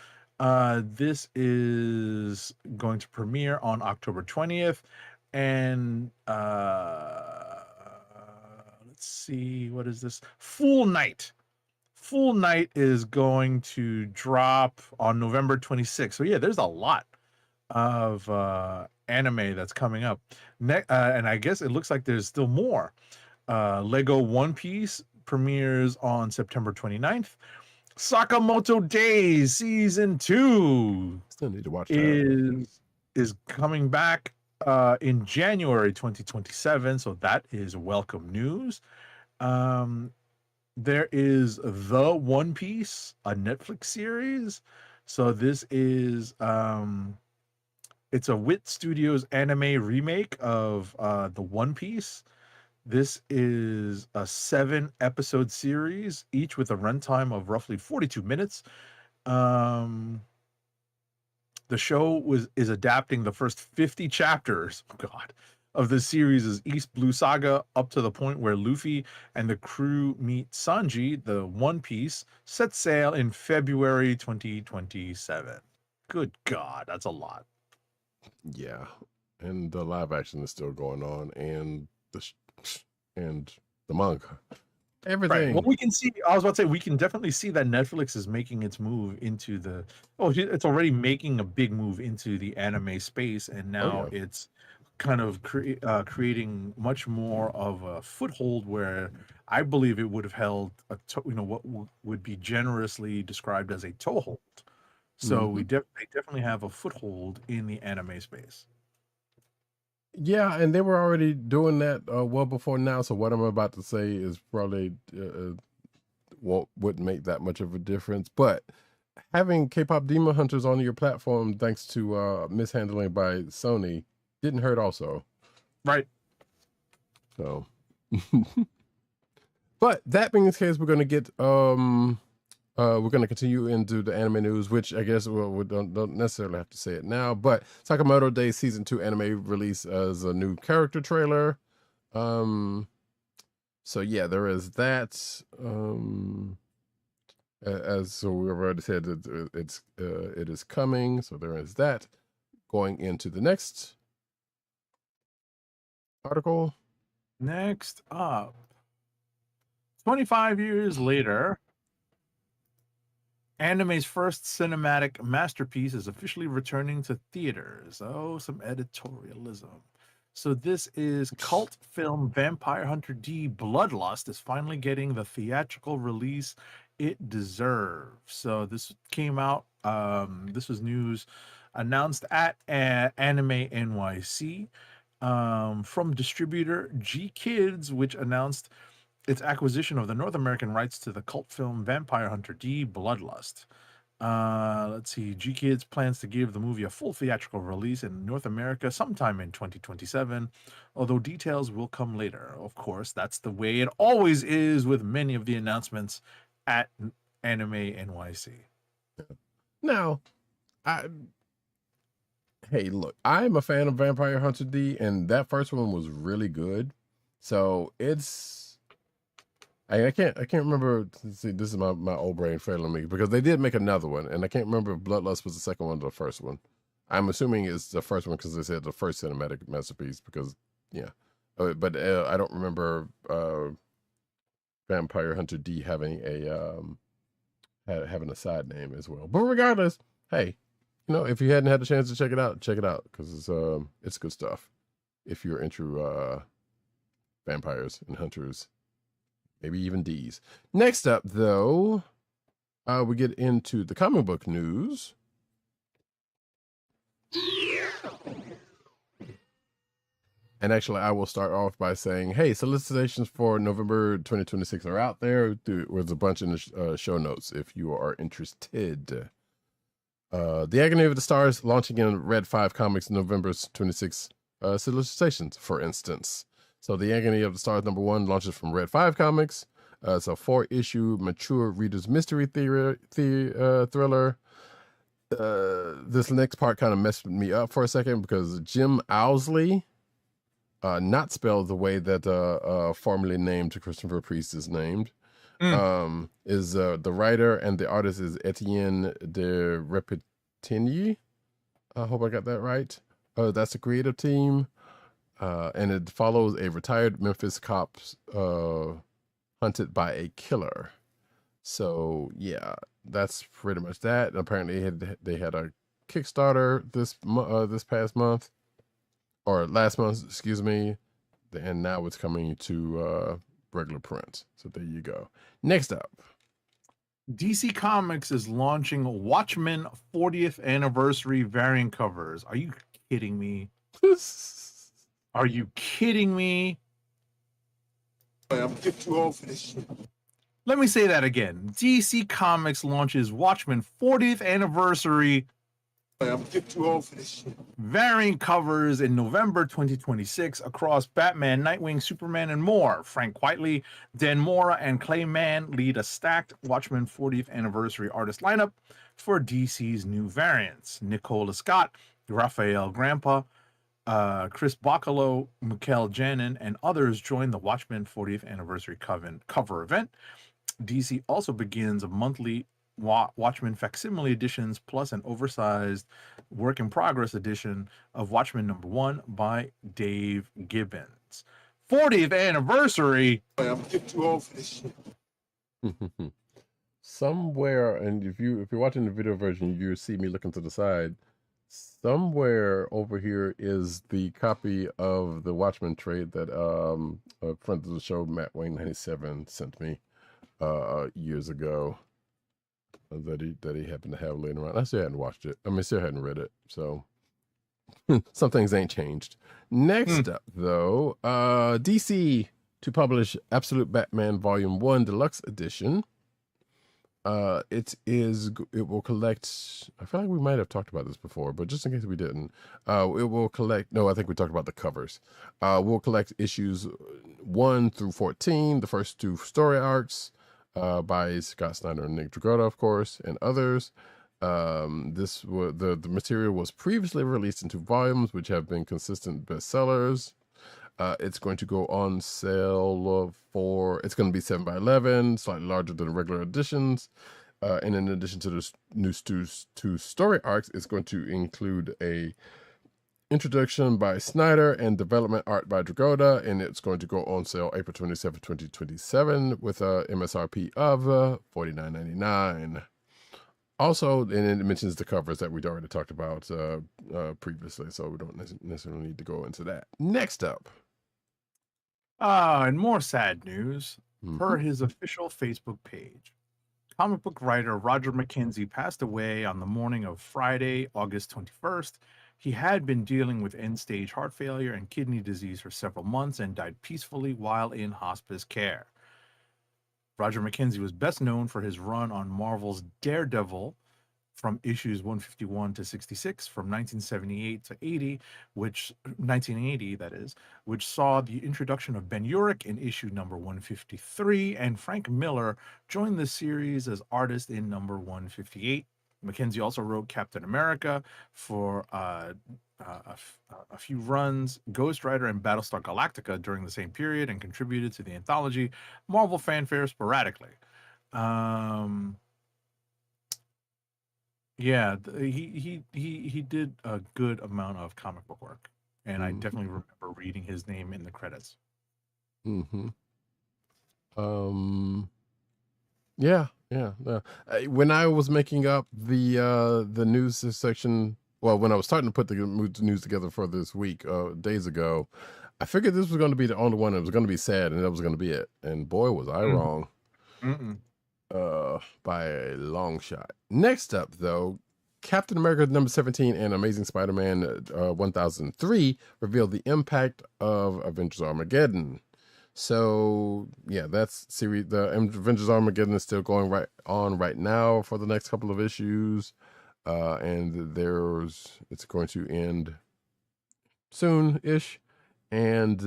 This is going to premiere on October 20th. And let's see, what is this? Full Night is going to drop on November 26th. So yeah, there's a lot of anime that's coming up. And I guess it looks like there's still more. Lego One Piece premieres on September 29th. Sakamoto Days Season 2 still need to watch is coming back in January 2027, so that is welcome news. There is The One Piece, a Netflix series. So this is it's a Wit Studios anime remake of The One Piece. This is a 7-episode series, each with a runtime of roughly 42 minutes. The show is adapting the first 50 chapters, of the series' East Blue Saga, up to the point where Luffy and the crew meet Sanji. The One Piece sets sail in February 2027. Good God, that's a lot. Yeah, and the live action is still going on, and the manga. Everything. Right. Well, we can see. I was about to say we can definitely see that Netflix is making its move into it's already making a big move into the anime space, and now it's kind of creating much more of a foothold where I believe it would have held what would be generously described as a toehold. So they definitely have a foothold in the anime space. Yeah, and they were already doing that well before now. So what I'm about to say is probably wouldn't make that much of a difference. But having K-pop Demon Hunters on your platform, thanks to mishandling by Sony, didn't hurt. Also, right? So, but that being the case, we're going to get we're going to continue into the anime news, which I guess we don't necessarily have to say it now, but Sakamoto Days Season 2 anime release as a new character trailer. So yeah, there is that. So we've already said that it is coming, so there is that. Going into the next article. Next up, 25 years later, anime's first cinematic masterpiece is officially returning to theaters. Oh, some editorialism. So this is cult film Vampire Hunter D Bloodlust is finally getting the theatrical release it deserves. So this came out, this was news announced at Anime NYC from distributor G Kids, which announced its acquisition of the North American rights to the cult film Vampire Hunter D Bloodlust. Let's see. G Kids plans to give the movie a full theatrical release in North America sometime in 2027, although details will come later. Of course, that's the way it always is with many of the announcements at Anime NYC. Now, hey, look, I'm a fan of Vampire Hunter D, and that first one was really good. So it's I can't remember. See, this is my old brain failing me because they did make another one, and I can't remember if Bloodlust was the second one or the first one. I'm assuming it's the first one because they said the first cinematic masterpiece. Because yeah, but I don't remember Vampire Hunter D having a side name as well. But regardless, hey, if you hadn't had a chance to check it out because it's good stuff. If you're into vampires and hunters. Maybe even D's. Next up, though, we get into the comic book news. And actually, I will start off by saying, hey, solicitations for November 2026 are out there. There's a bunch in the show notes if you are interested. The Agony of the Stars launching in Red 5 Comics November 26 solicitations, for instance. So The Agony of the Stars #1 launches from Red 5 Comics. It's a 4-issue mature reader's mystery thriller. This next part kind of messed me up for a second because Jim Owsley, not spelled the way that formerly named Christopher Priest is named, is the writer, and the artist is Etienne de Repentigny. I hope I got that right. That's the creative team. And it follows a retired Memphis cop hunted by a killer. So yeah, that's pretty much that. And apparently they had a Kickstarter this past month, or last month, excuse me, and now it's coming to regular print. So there you go. Next up, DC Comics is launching Watchmen 40th anniversary variant covers. Are you kidding me? Are you kidding me? I'm too old for this shit. Let me say that again. DC Comics launches Watchmen 40th anniversary I'm too old for this shit. variant covers in November 2026 across Batman, Nightwing, Superman, and more. Frank Whiteley, Dan Mora, and Clay Mann lead a stacked Watchmen 40th anniversary artist lineup for DC's new variants. Nicola Scott, Raphael Grandpa, Chris Boccolo, Mikel Janin, and others join the Watchmen 40th anniversary cover event. DC also begins a monthly Watchmen facsimile editions plus an oversized work-in-progress edition of Watchmen #1 by Dave Gibbons. 40th anniversary! I'm too old for this shit. somewhere, and if you're watching the video version, you see me looking to the side. somewhere over here is the copy of the Watchmen trade that a friend of the show, Matt Wayne 97, sent me years ago. That he happened to have laying around. I still hadn't watched it. I mean, still hadn't read it. So some things ain't changed. Next up, though, DC to publish Absolute Batman Volume 1 Deluxe Edition. It will collect, I feel like we might have talked about this before, but just in case we didn't, it will collect, no, I think we talked about the covers. We'll collect issues 1 through 14, the first 2 story arcs, by Scott Snyder and Nick Dragotta, of course, and others. This was the material was previously released in 2 volumes, which have been consistent bestsellers. It's going to go on sale it's going to be 7x11, slightly larger than regular editions. And in addition to the new 2 story arcs, it's going to include a introduction by Snyder and development art by Dragotta, and it's going to go on sale April 27, 2027 with a MSRP of $49.99. Also, and it mentions the covers that we'd already talked about previously, so we don't necessarily need to go into that. Next up. And more sad news, per his official Facebook page. Comic book writer Roger McKenzie passed away on the morning of Friday, August 21st. He had been dealing with end-stage heart failure and kidney disease for several months and died peacefully while in hospice care. Roger McKenzie was best known for his run on Marvel's Daredevil from issues 151 to 66 from 1978 to 1980, that is, which saw the introduction of Ben Urich in issue number 153, and Frank Miller joined the series as artist in number 158. McKenzie also wrote Captain America for a few runs, Ghost Rider and Battlestar Galactica during the same period, and contributed to the anthology Marvel Fanfare sporadically. Yeah, he did a good amount of comic book work, and I definitely remember reading his name in the credits. Yeah. When I was making up the news section, well, when I was starting to put the news together for this week, days ago, I figured this was going to be the only one that was going to be sad, and that was going to be it. And boy, was I wrong. By a long shot. Next up, though, Captain America number 17 and Amazing Spider-Man 1003 revealed the impact of Avengers Armageddon. So yeah, that's series. The Avengers Armageddon is still going right now for the next couple of issues, and it's going to end soon-ish, and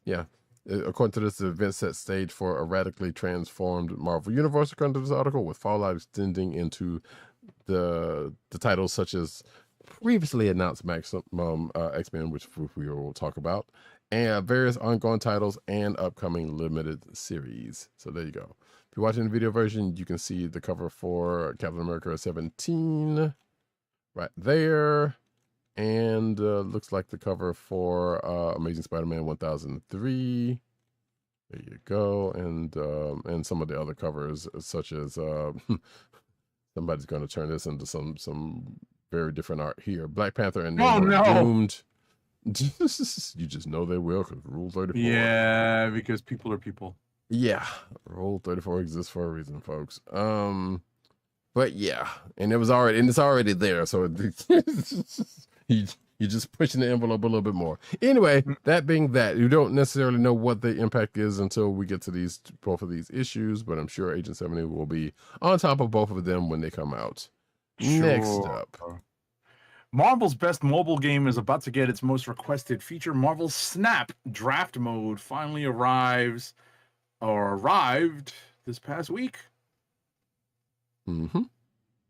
yeah. According to this, the event set stage for a radically transformed Marvel Universe, according to this article, with fallout extending into the titles such as previously announced Maximum X-Men, which we will talk about, and various ongoing titles and upcoming limited series. So there you go. If you're watching the video version, you can see the cover for Captain America 17 right there. And looks like the cover for Amazing Spider-Man 1003. There you go. And some of the other covers, such as somebody's going to turn this into some very different art here. Black Panther and Doomed. You just know they will, because Rule 34. Yeah, because people are people. Yeah, Rule 34 exists for a reason, folks. But yeah, and it's already there, so you're just pushing the envelope a little bit more. Anyway, that being that, you don't necessarily know what the impact is until we get to both of these issues, but I'm sure Agent 70 will be on top of both of them when they come out. Sure. Next up. Marvel's best mobile game is about to get its most requested feature. Marvel Snap Draft Mode finally arrived this past week.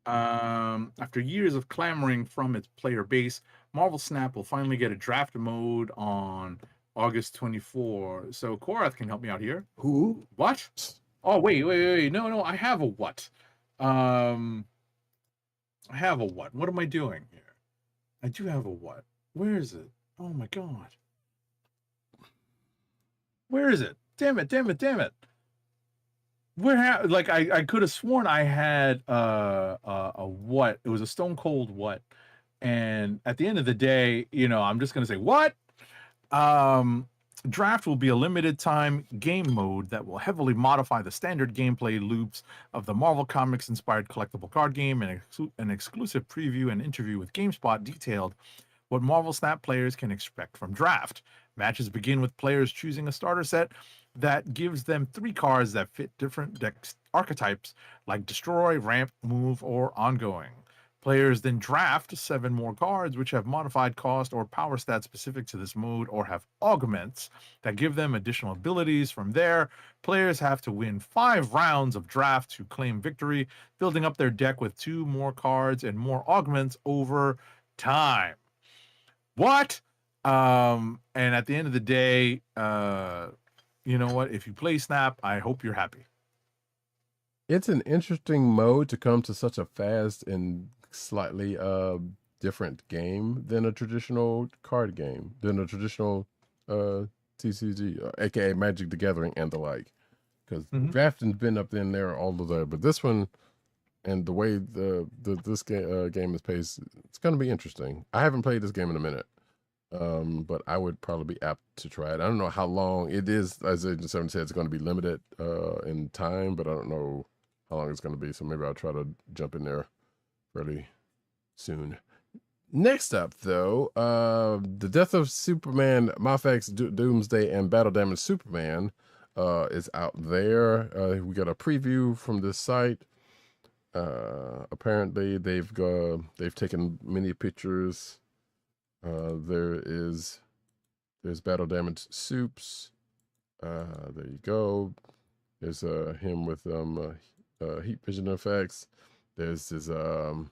After years of clamoring from its player base, Marvel Snap will finally get a draft mode on August 24. So Korath can help me out here. Who? What? Oh, wait. No, I have a what. I have a what. What am I doing here? I do have a what. Where is it? Oh my god. Where is it? Damn it. I could have sworn I had a what. It was a Stone Cold what. And at the end of the day, I'm just going to say, what? Draft will be a limited time game mode that will heavily modify the standard gameplay loops of the Marvel Comics inspired collectible card game, and an exclusive preview and interview with GameSpot detailed what Marvel Snap players can expect from Draft. Matches begin with players choosing a starter set that gives them 3 cards that fit different deck archetypes like Destroy, Ramp, Move, or Ongoing. Players then draft 7 more cards which have modified cost or power stats specific to this mode, or have augments that give them additional abilities. From there, players have to win 5 rounds of draft to claim victory, building up their deck with 2 more cards and more augments over time. What? And at the end of the day, you know what? If you play Snap, I hope you're happy. It's an interesting mode to come to such a fast and slightly different game than a traditional card game, than a traditional TCG, aka Magic the Gathering and the like. Because drafting's been up in there all of that, but this one and the way this game is paced, it's going to be interesting. I haven't played this game in a minute, but I would probably be apt to try it. I don't know how long it is. As Agent 7 said, it's going to be limited in time, but I don't know how long it's going to be. So maybe I'll try to jump in there fairly soon. Next up, though, the Death of Superman, Mafex, Doomsday, and Battle Damage Superman is out there. We got a preview from this site. Apparently, they've taken many pictures. There's Battle Damage Soups. There you go. There's him with heat vision effects. There's his I'll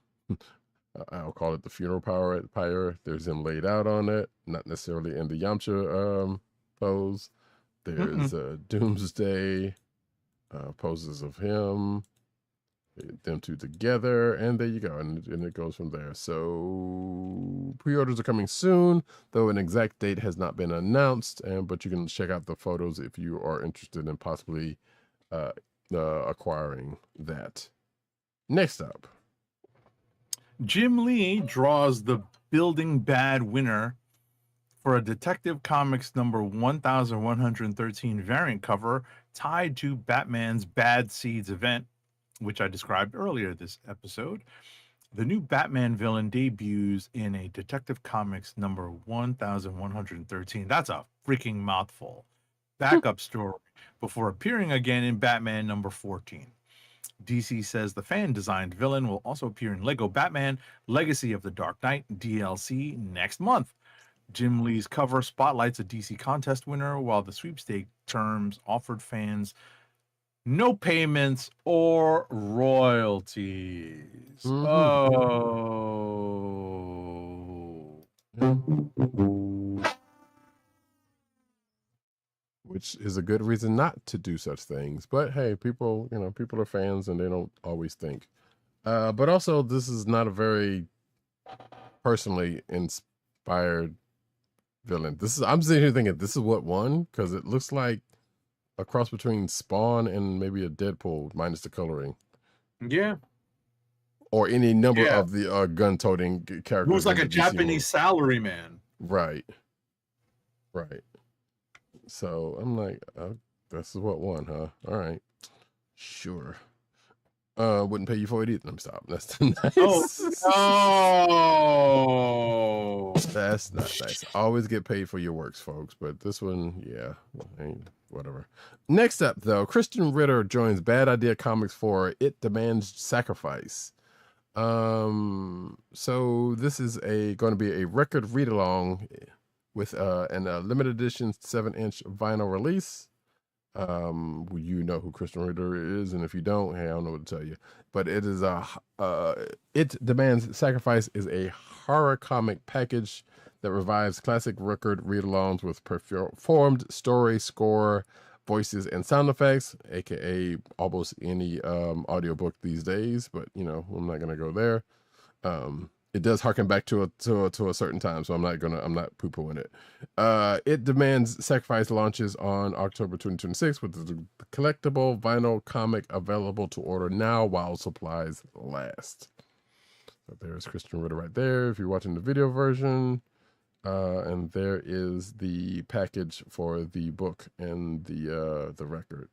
call it the funeral pyre. There's him laid out on it, not necessarily in the Yamcha pose. There's Doomsday poses of him, them two together, and there you go, and it goes from there. So pre-orders are coming soon, though an exact date has not been announced. But you can check out the photos if you are interested in possibly acquiring that. Next up, Jim Lee draws the Building Bad winner for a Detective Comics number 1113 variant cover tied to Batman's Bad Seeds event, which I described earlier this episode. The new Batman villain debuts in a Detective Comics number 1113. That's a freaking mouthful. Backup story before appearing again in Batman number 14. DC says the fan-designed villain will also appear in Lego Batman Legacy of the Dark Knight DLC next month. Jim Lee's cover spotlights a DC contest winner, while the sweepstake terms offered fans no payments or royalties. Oh. Which is a good reason not to do such things. But hey, people are fans and they don't always think. But also, this is not a very personally inspired villain. I'm sitting here thinking, this is what won? Because it looks like a cross between Spawn and maybe a Deadpool, minus the coloring. Yeah. Or any number of the gun-toting characters. Who's like a Japanese salaryman. Right. So I'm like, this is what won, huh? All right. Sure. Wouldn't pay you for it either. Let me stop. That's nice. Oh. That's not nice. Always get paid for your works, folks. But this one, yeah, whatever. Next up, though, Christian Ritter joins Bad Idea Comics for It Demands Sacrifice. So this is going to be a record read-along with an limited edition 7-inch vinyl release. You know who Christian Ritter is, and if you don't, hey, I don't know what to tell you. But it is It Demands Sacrifice is a horror comic package that revives classic record read-alongs with performed story, score, voices, and sound effects, aka almost any audiobook these days. But I'm not gonna go there. It does harken back to a certain time, so I'm not poo-pooing it. It Demands Sacrifice launches on October 2026 with the collectible vinyl comic available to order now while supplies last. there's Christian Ritter right there if you're watching the video version. And there is the package for the book and the record.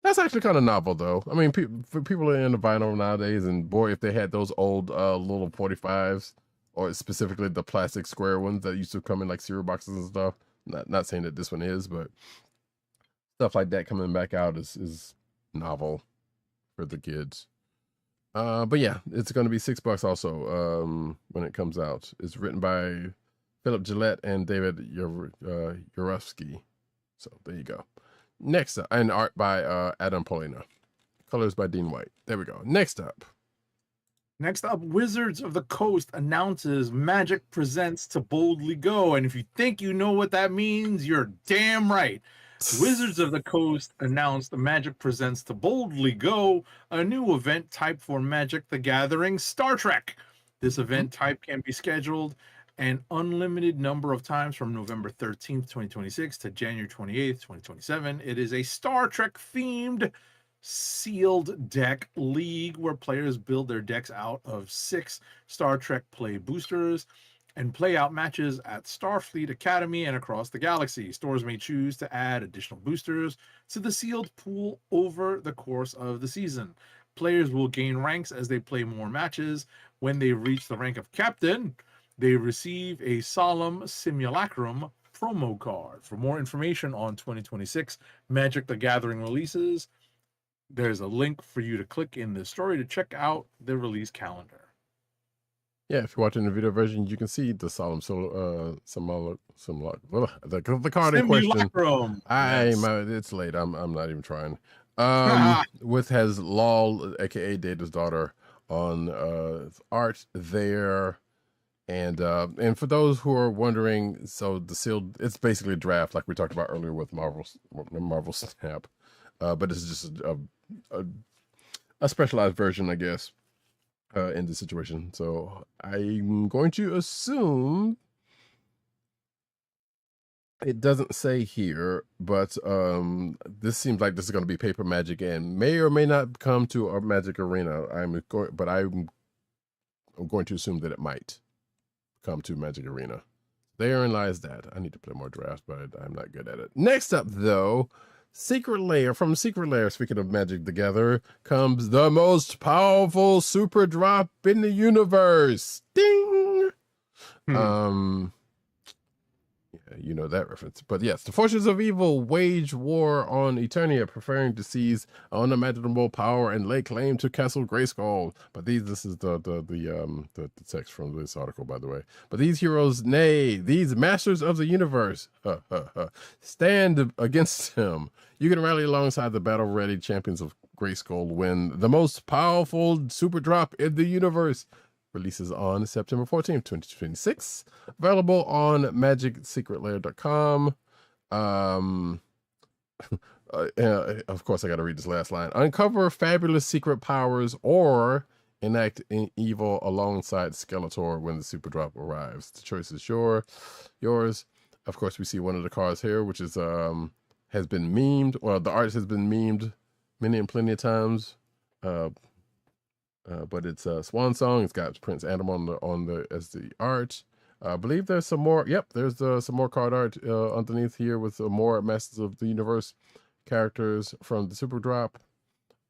That's actually kind of novel, though. I mean, for people in the vinyl nowadays, and boy, if they had those old little 45s, or specifically the plastic square ones that used to come in like cereal boxes and stuff. Not saying that this one is, but stuff like that coming back out is novel for the kids. But yeah, it's going to be $6 also when it comes out. It's written by Philip Gillette and David Urofsky. So there you go. Next up, and art by Adam Polina. Colors by Dean White. There we go. Next up, Wizards of the Coast announces Magic presents To Boldly Go. And if you think you know what that means, you're damn right. Wizards of the Coast announced Magic presents To Boldly Go, a new event type for Magic the Gathering Star Trek. This event type can be scheduled an unlimited number of times from November 13th, 2026 to January 28th, 2027. It is a Star Trek themed sealed deck league where players build their decks out of 6 Star Trek play boosters and play out matches at Starfleet Academy and across the galaxy. Stores may choose to add additional boosters to the sealed pool over the course of the season. Players will gain ranks as they play more matches. When they reach the rank of captain, they receive a solemn simulacrum promo card. For more information on 2026 Magic the Gathering releases, there's a link for you to click in the story to check out the release calendar. yeah, if you're watching the video version, you can see the the card in question. Simulacrum. Yes. It's late. I'm not even trying. With has Lol, aka Data's daughter, on art there. And for those who are wondering, so the sealed, it's basically a draft like we talked about earlier with Marvel Snap, but it's just a specialized version, I guess, in this situation. So I'm going to assume it doesn't say here, but this seems like this is going to be paper Magic and may or may not come to our Magic Arena. I'm going to assume that it might come to Magic Arena. Therein lies that. I need to play more drafts, but I'm not good at it. Next up, though, Secret Lair. From Secret Lair, speaking of Magic together, comes the most powerful super drop in the universe. Ding! Yeah, you know that reference. But yes, the forces of evil wage war on Eternia, preferring to seize unimaginable power and lay claim to Castle Grayskull. But this is the text from this article, by the way. But these heroes, nay, these masters of the universe, stand against him. You can rally alongside the battle-ready champions of Grayskull when the most powerful super drop in the universe releases on September 14th, 2026. Available on MagicSecretLair.com. Of course, I got to read this last line. Uncover fabulous secret powers or enact evil alongside Skeletor when the super drop arrives. The choice is yours. Of course, we see one of the cards here, which is has been memed. Well, the art has been memed many and plenty of times. But it's a Swan Song. It's got Prince Adam on the as the art. I believe there's some more. Yep, there's some more card art underneath here with more Masters of the Universe characters from the Super Drop.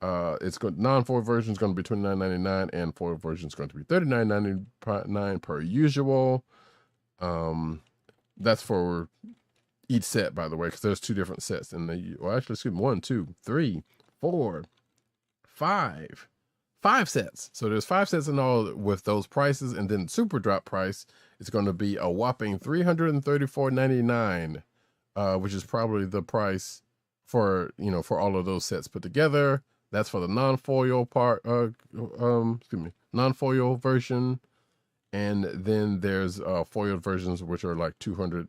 It's non-foil version is going to be $29.99, and foil version is going to be $39.99 per usual. That's for each set, by the way, because there's 2 different sets in the. Well, actually, excuse me, 1, 2, 3, 4, 5. 5 sets. So there's 5 sets in all with those prices, and then Super Drop price is going to be a whopping $334.99, which is probably the price for for all of those sets put together. That's for the non-foil part. Non-foil version, and then there's foiled versions which are like $200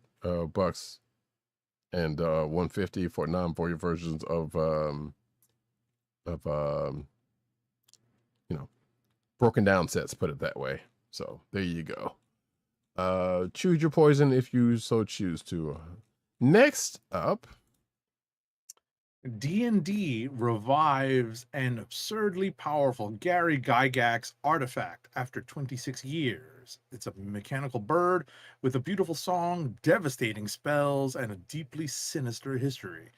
bucks, and $150 for non-foil versions of broken down sets, put it that way. So there you go. Choose your poison if you so choose to. Next up, D&D revives an absurdly powerful Gary Gygax artifact after 26 years. It's a mechanical bird with a beautiful song, devastating spells, and a deeply sinister history.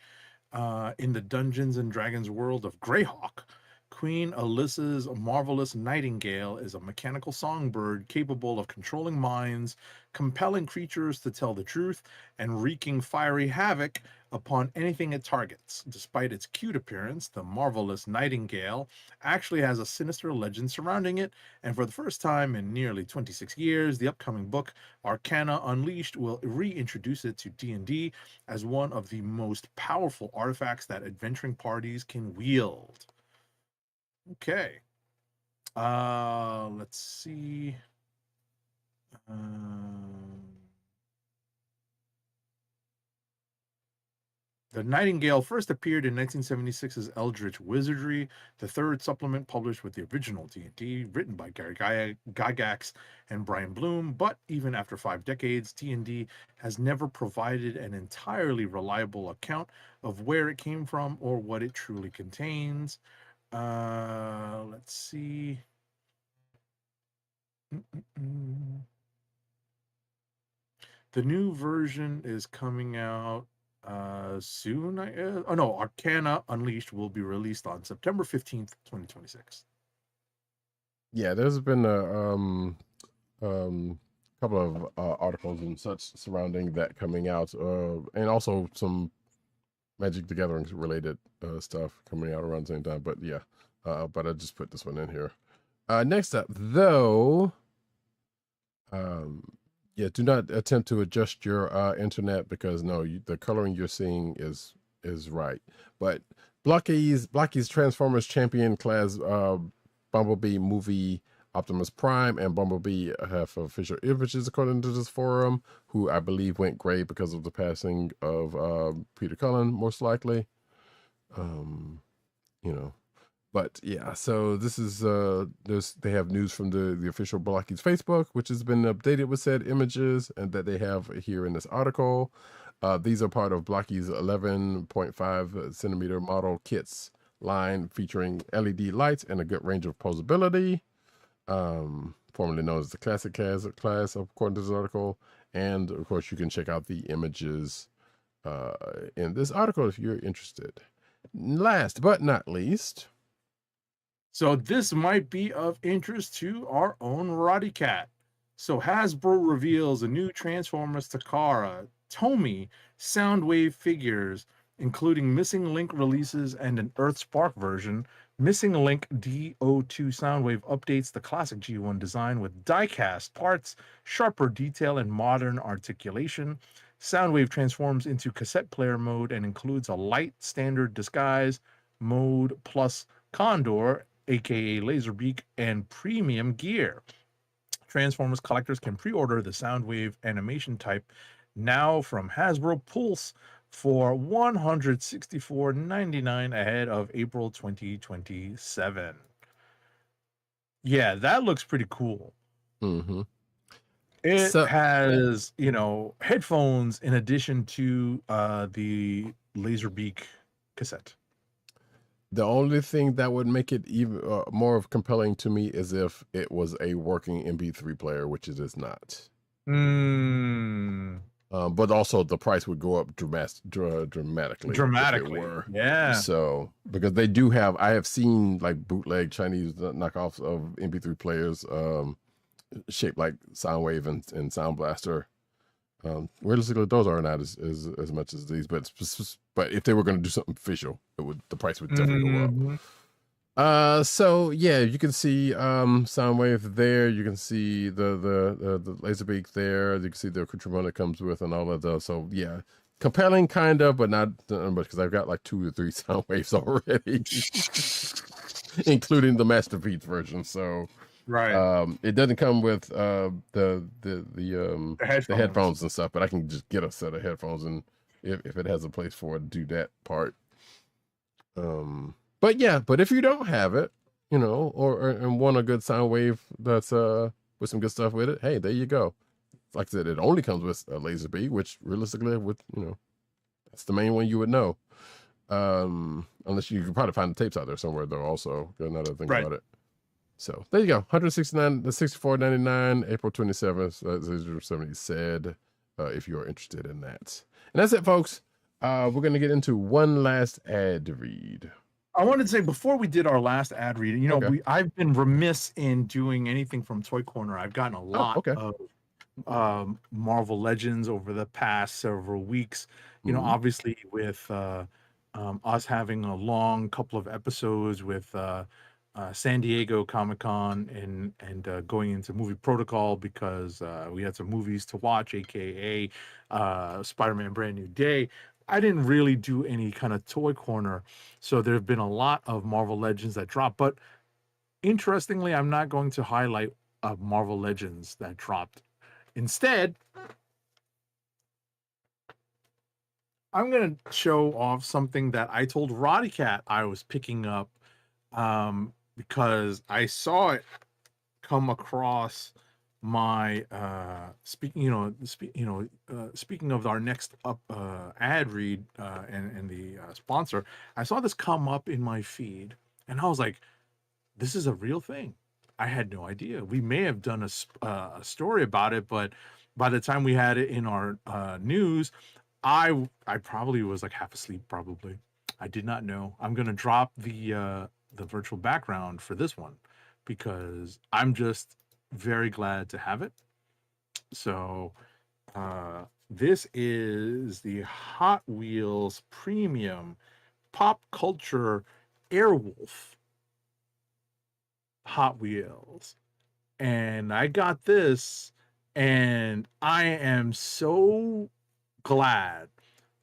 In the Dungeons and Dragons world of Greyhawk, Queen Alyssa's marvelous nightingale is a mechanical songbird capable of controlling minds, compelling creatures to tell the truth, and wreaking fiery havoc upon anything it targets. Despite its cute appearance, the marvelous nightingale actually has a sinister legend surrounding it, and for the first time in nearly 26 years, the upcoming book Arcana Unleashed will reintroduce it to D&D as one of the most powerful artifacts that adventuring parties can wield. Okay. Let's see. The Nightingale first appeared in 1976's Eldritch Wizardry, the third supplement published with the original D&D, written by Gary Gygax and Brian Bloom. But even after 5 decades, D&D has never provided an entirely reliable account of where it came from or what it truly contains. Let's see. The new version is coming out soon. Oh no, Arcana Unleashed will be released on September 15th, 2026. Yeah, there's been a couple of articles and such surrounding that coming out, and also some Magic the Gathering related stuff coming out around the same time. But yeah, but I just put this one in here. Next up, though, yeah, do not attempt to adjust your internet, because no, the coloring you're seeing is right. But Blocky's Transformers Champion class Bumblebee movie Optimus Prime and Bumblebee have official images according to this forum, who I believe went gray because of the passing of Peter Cullen, most likely. You know, but yeah, so this is they have news from the official Blocky's Facebook, which has been updated with said images, and that they have here in this article. These are part of Blocky's 11.5 centimeter model kits line, featuring LED lights and a good range of posability. Formerly known as the Classic class, according to this article. And of course, you can check out the images in this article if you're interested. Last but not least, so this might be of interest to our own Roddykat. So Hasbro reveals a new Transformers Takara Tomy Soundwave figures, including Missing Link releases and an Earthspark version. Missing Link DO2 Soundwave updates the classic G1 design with die-cast parts, sharper detail, and modern articulation. Soundwave transforms into cassette player mode and includes a light standard disguise mode plus Condor, aka Laserbeak, and premium gear. Transformers collectors can pre-order the Soundwave animation type now from Hasbro Pulse for $164.99 ahead of April 2027. Yeah, that looks pretty cool. mm-hmm. It has, headphones in addition to the Laserbeak cassette. The only thing that would make it even more compelling to me is if it was a working MP3 player, which it is not. But also the price would go up dramatically. Yeah. So, because they do have, I have seen like bootleg Chinese knockoffs of MP3 players shaped like Soundwave and Sound Blaster. Realistically, those are not as much as these, but if they were going to do something official, the price would definitely go up. So yeah, you can see Soundwave there. You can see the Laserbeak there. You can see the accoutrement it comes with and all of those. So yeah, compelling kind of, but not much, because I've got like 2 or 3 Soundwaves already, including the Masterpiece version. So right, it doesn't come with the headphones and stuff, but I can just get a set of headphones, and if it has a place for it, do that part. But yeah, but if you don't have it, and want a good Soundwave that's with some good stuff with it, hey, there you go. Like I said, it only comes with a Laserbeak, which realistically, that's the main one you would know. Unless you can probably find the tapes out there somewhere though. Also, got another thing Right. about it. So there you go. 169, the 64.99, April 27th. As 070 said, if you are interested in that. And that's it, folks. We're gonna get into one last ad read. I wanted to say before we did our last ad read, you know, Okay. I've been remiss in doing anything from Toy Corner. I've gotten a lot okay. of Marvel Legends over the past several weeks. You know, Mhm. obviously with us having a long couple of episodes with San Diego Comic-Con and going into movie protocol because we had some movies to watch, aka Spider-Man Brand New Day. I didn't really do any kind of Toy Corner, so there have been a lot of Marvel Legends that dropped. But interestingly, I'm not going to highlight Marvel Legends that dropped. Instead, I'm going to show off something that I told Roddykat I was picking up because I saw it come across my speaking of our next up ad read and the sponsor. I saw this come up in my feed and I was like, this is a real thing. I had no idea. We may have done a story about it, but by the time we had it in our news, I probably was like half asleep. Probably, I did not know. I'm gonna drop the virtual background for this one because I'm just very glad to have it. So, this is the Hot Wheels Premium Pop Culture Airwolf Hot Wheels. And I got this, and I am so glad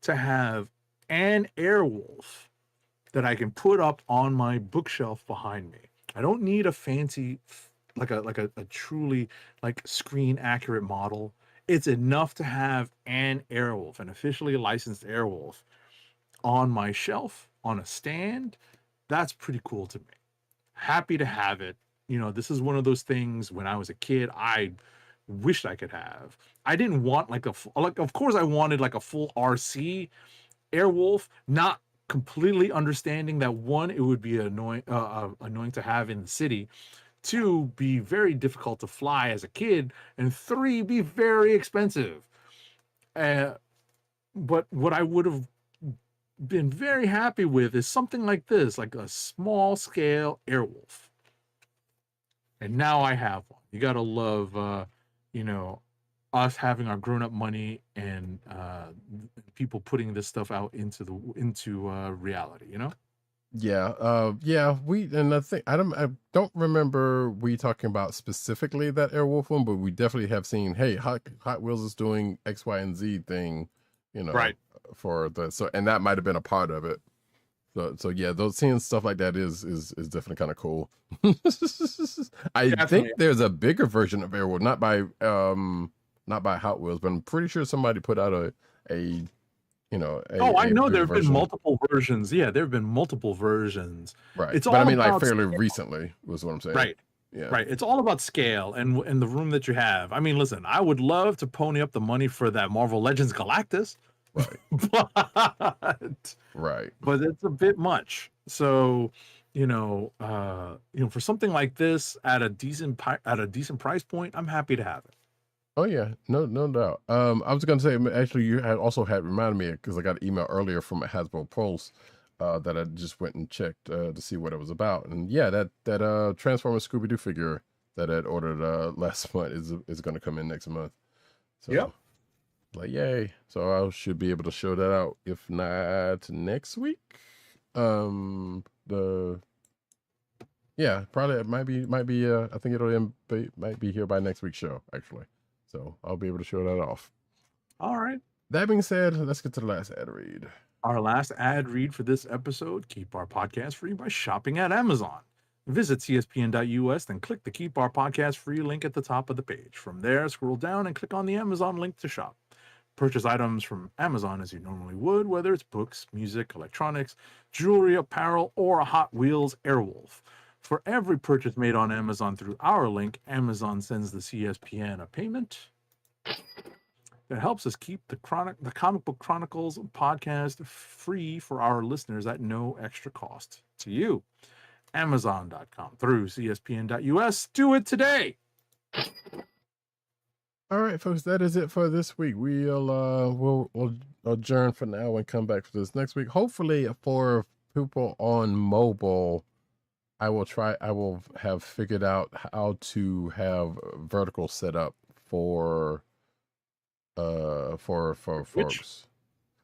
to have an Airwolf that I can put up on my bookshelf behind me. I don't need a fancy, like a truly like screen accurate model. It's enough to have an Airwolf, an officially licensed Airwolf, on my shelf on a stand. That's pretty cool to me. Happy to have it. You know, this is one of those things when I was a kid, I wished I could have. I didn't want like of course I wanted like a full RC Airwolf, not completely understanding that one, it would be annoying to have in the city, two, be very difficult to fly as a kid, and three, be very expensive. But what I would have been very happy with is something like this, like a small scale Airwolf. And now I have one. You gotta love, you know, us having our grown-up money and people putting this stuff out into reality. You know? Yeah. And I don't remember we talking about specifically that Airwolf one, but we definitely have seen. Hey, Hot Wheels is doing X, Y, and Z thing. You know, right? For and that might have been a part of it. So yeah, those seeing stuff like that is definitely kind of cool. I think there's a bigger version of Airwolf, not by Hot Wheels, but I'm pretty sure somebody put out a I know there have been multiple versions. Yeah, there have been multiple versions. Right. It's but all I mean, like about fairly scale. recently was what I'm saying. Right. Yeah. Right. It's all about scale and the room that you have. I mean, listen, I would love to pony up the money for that Marvel Legends Galactus. Right. but it's a bit much. So, for something like this at a decent price point, I'm happy to have it. Oh yeah, no doubt. I was gonna say, actually, you had reminded me because I got an email earlier from a Hasbro Pulse that I just went and checked to see what it was about, and yeah, that Transformers Scooby Doo figure that I had ordered last month is going to come in next month. So, yep. Like, yay! So I should be able to show that out, if not next week. Probably it might be. I think might be here by next week's show, actually. So I'll be able to show that off. All right. That being said, let's get to the last ad read. Our last ad read for this episode: keep our podcast free by shopping at Amazon. Visit cspn.us, then click the Keep Our Podcast Free link at the top of the page. From there, scroll down and click on the Amazon link to shop. Purchase items from Amazon as you normally would, whether it's books, music, electronics, jewelry, apparel, or a Hot Wheels Airwolf. For every purchase made on Amazon through our link, Amazon sends the CSPN a payment. that helps us keep the Comic Book Chronicles podcast free for our listeners at no extra cost to you. Amazon.com through CSPN.us. Do it today. All right, folks, that is it for this week. We'll adjourn for now and come back for this next week. Hopefully, for people on mobile, I will have figured out how to have vertical set up for folks.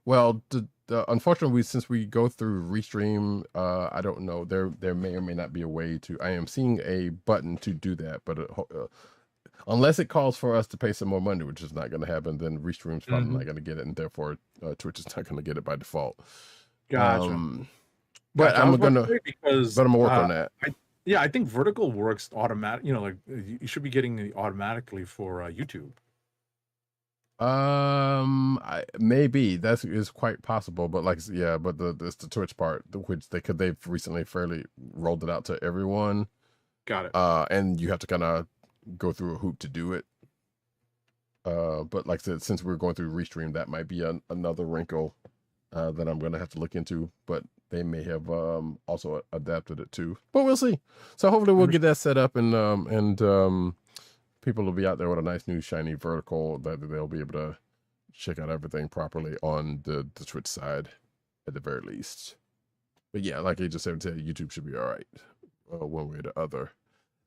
Well, unfortunately, since we go through Restream, I don't know. There may or may not be a way to. I am seeing a button to do that, but unless it calls for us to pay some more money, which is not going to happen, then Restream's probably not going to get it, and therefore Twitch is not going to get it by default. Gotcha. But Gotcha. I'm gonna work on that. I think vertical works automatic. You know, like you should be getting it automatically for YouTube. Maybe that is quite possible, but it's the Twitch part, which they've recently fairly rolled it out to everyone. Got it. And you have to kind of go through a hoop to do it. But like I said, since we're going through Restream, that might be another wrinkle that I'm gonna have to look into. But they may have also adapted it too. But we'll see. So hopefully we'll get that set up, and people will be out there with a nice new shiny vertical that they'll be able to check out everything properly on the Twitch side at the very least. But yeah, like I just said, YouTube should be all right one way or the other.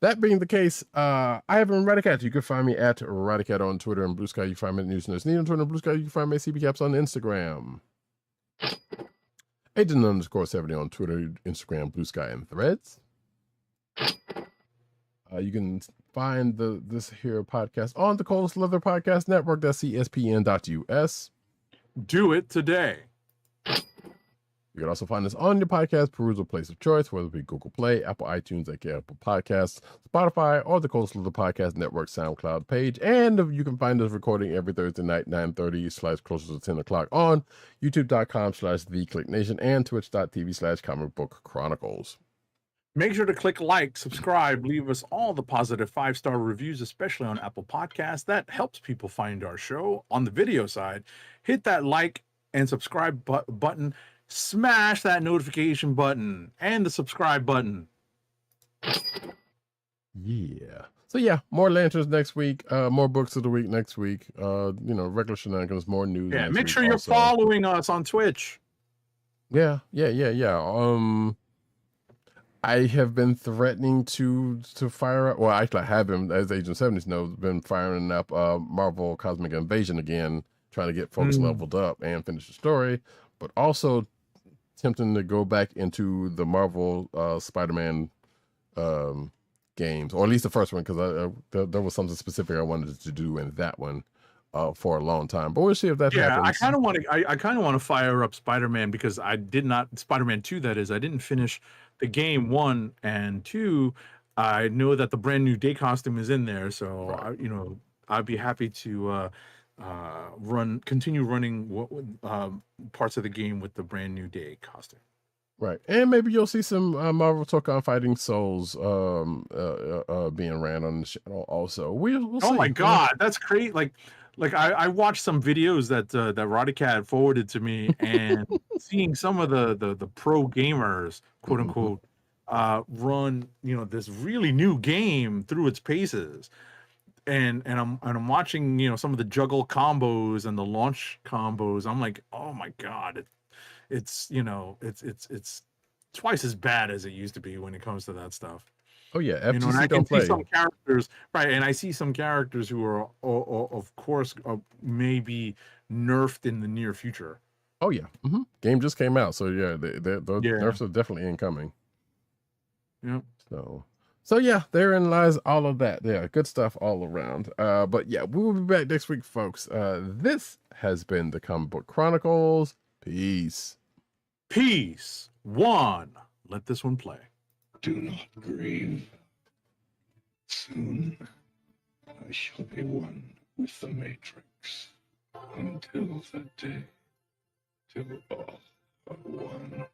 That being the case, I have been Roddykat. You can find me at Roddykat on Twitter and Blue Sky. You can find me at News on Twitter and Blue Sky. You can find me at CBCaps on Instagram. Agent_70 on Twitter, Instagram, Blue Sky, and Threads. You can find this here podcast on the Coldest Leather Podcast Network. That's CSPN.us. Do it today. You can also find us on your podcast perusal place of choice, whether it be Google Play, Apple iTunes, aka Apple Podcasts, Spotify, or the Coldest Leather Podcast Network SoundCloud page. And you can find us recording every Thursday night, 9:30 / closer to 10 o'clock on youtube.com/TheKliqNation and twitch.tv/Comic Book Chronicles. Make sure to click like, subscribe, leave us all the positive 5-star reviews, especially on Apple Podcasts. That helps people find our show. On the video side, hit that like and subscribe button. Smash that notification button and the subscribe button. Yeah. So yeah, more lanterns next week, more books of the week next week, regular shenanigans, more news. Yeah, make sure you're following us on Twitch. Yeah. I have been threatening to fire up. Well, actually, I have been, as Agent 70 knows, been firing up Marvel Cosmic Invasion again, trying to get folks leveled up and finish the story, but also attempting to go back into the Marvel Spider-Man games, or at least the first one, because there was something specific I wanted to do in that one for a long time. But we'll see if that happens. I kind of want to fire up Spider-Man, because I did not, Spider-Man 2, that is, I didn't finish the game 1 and 2. I know that the brand new day costume is in there, so right. I'd be happy to continue running parts of the game with the brand new day costume. Right, and maybe you'll see some Marvel Talk on Fighting Souls being ran on the channel also. We'll see. Oh my god, that's great! Like I watched some videos that Roddykat forwarded to me, and seeing some of the pro gamers, quote unquote, run this really new game through its paces, and I'm watching some of the juggle combos and the launch combos. I'm like, oh my god, it's twice as bad as it used to be when it comes to that stuff. Oh yeah, FGC and I don't can play. see some characters, right? And I see some characters who are, of course, maybe nerfed in the near future. Oh yeah, game just came out, so yeah, the nerfs are definitely incoming. Yeah. So yeah, therein lies all of that. Yeah, good stuff all around. But yeah, we will be back next week, folks. This has been the Comic Book Chronicles. Peace. Peace. One. Let this one play. Do not grieve. Soon I shall be one with the Matrix. Until that day, till all are one.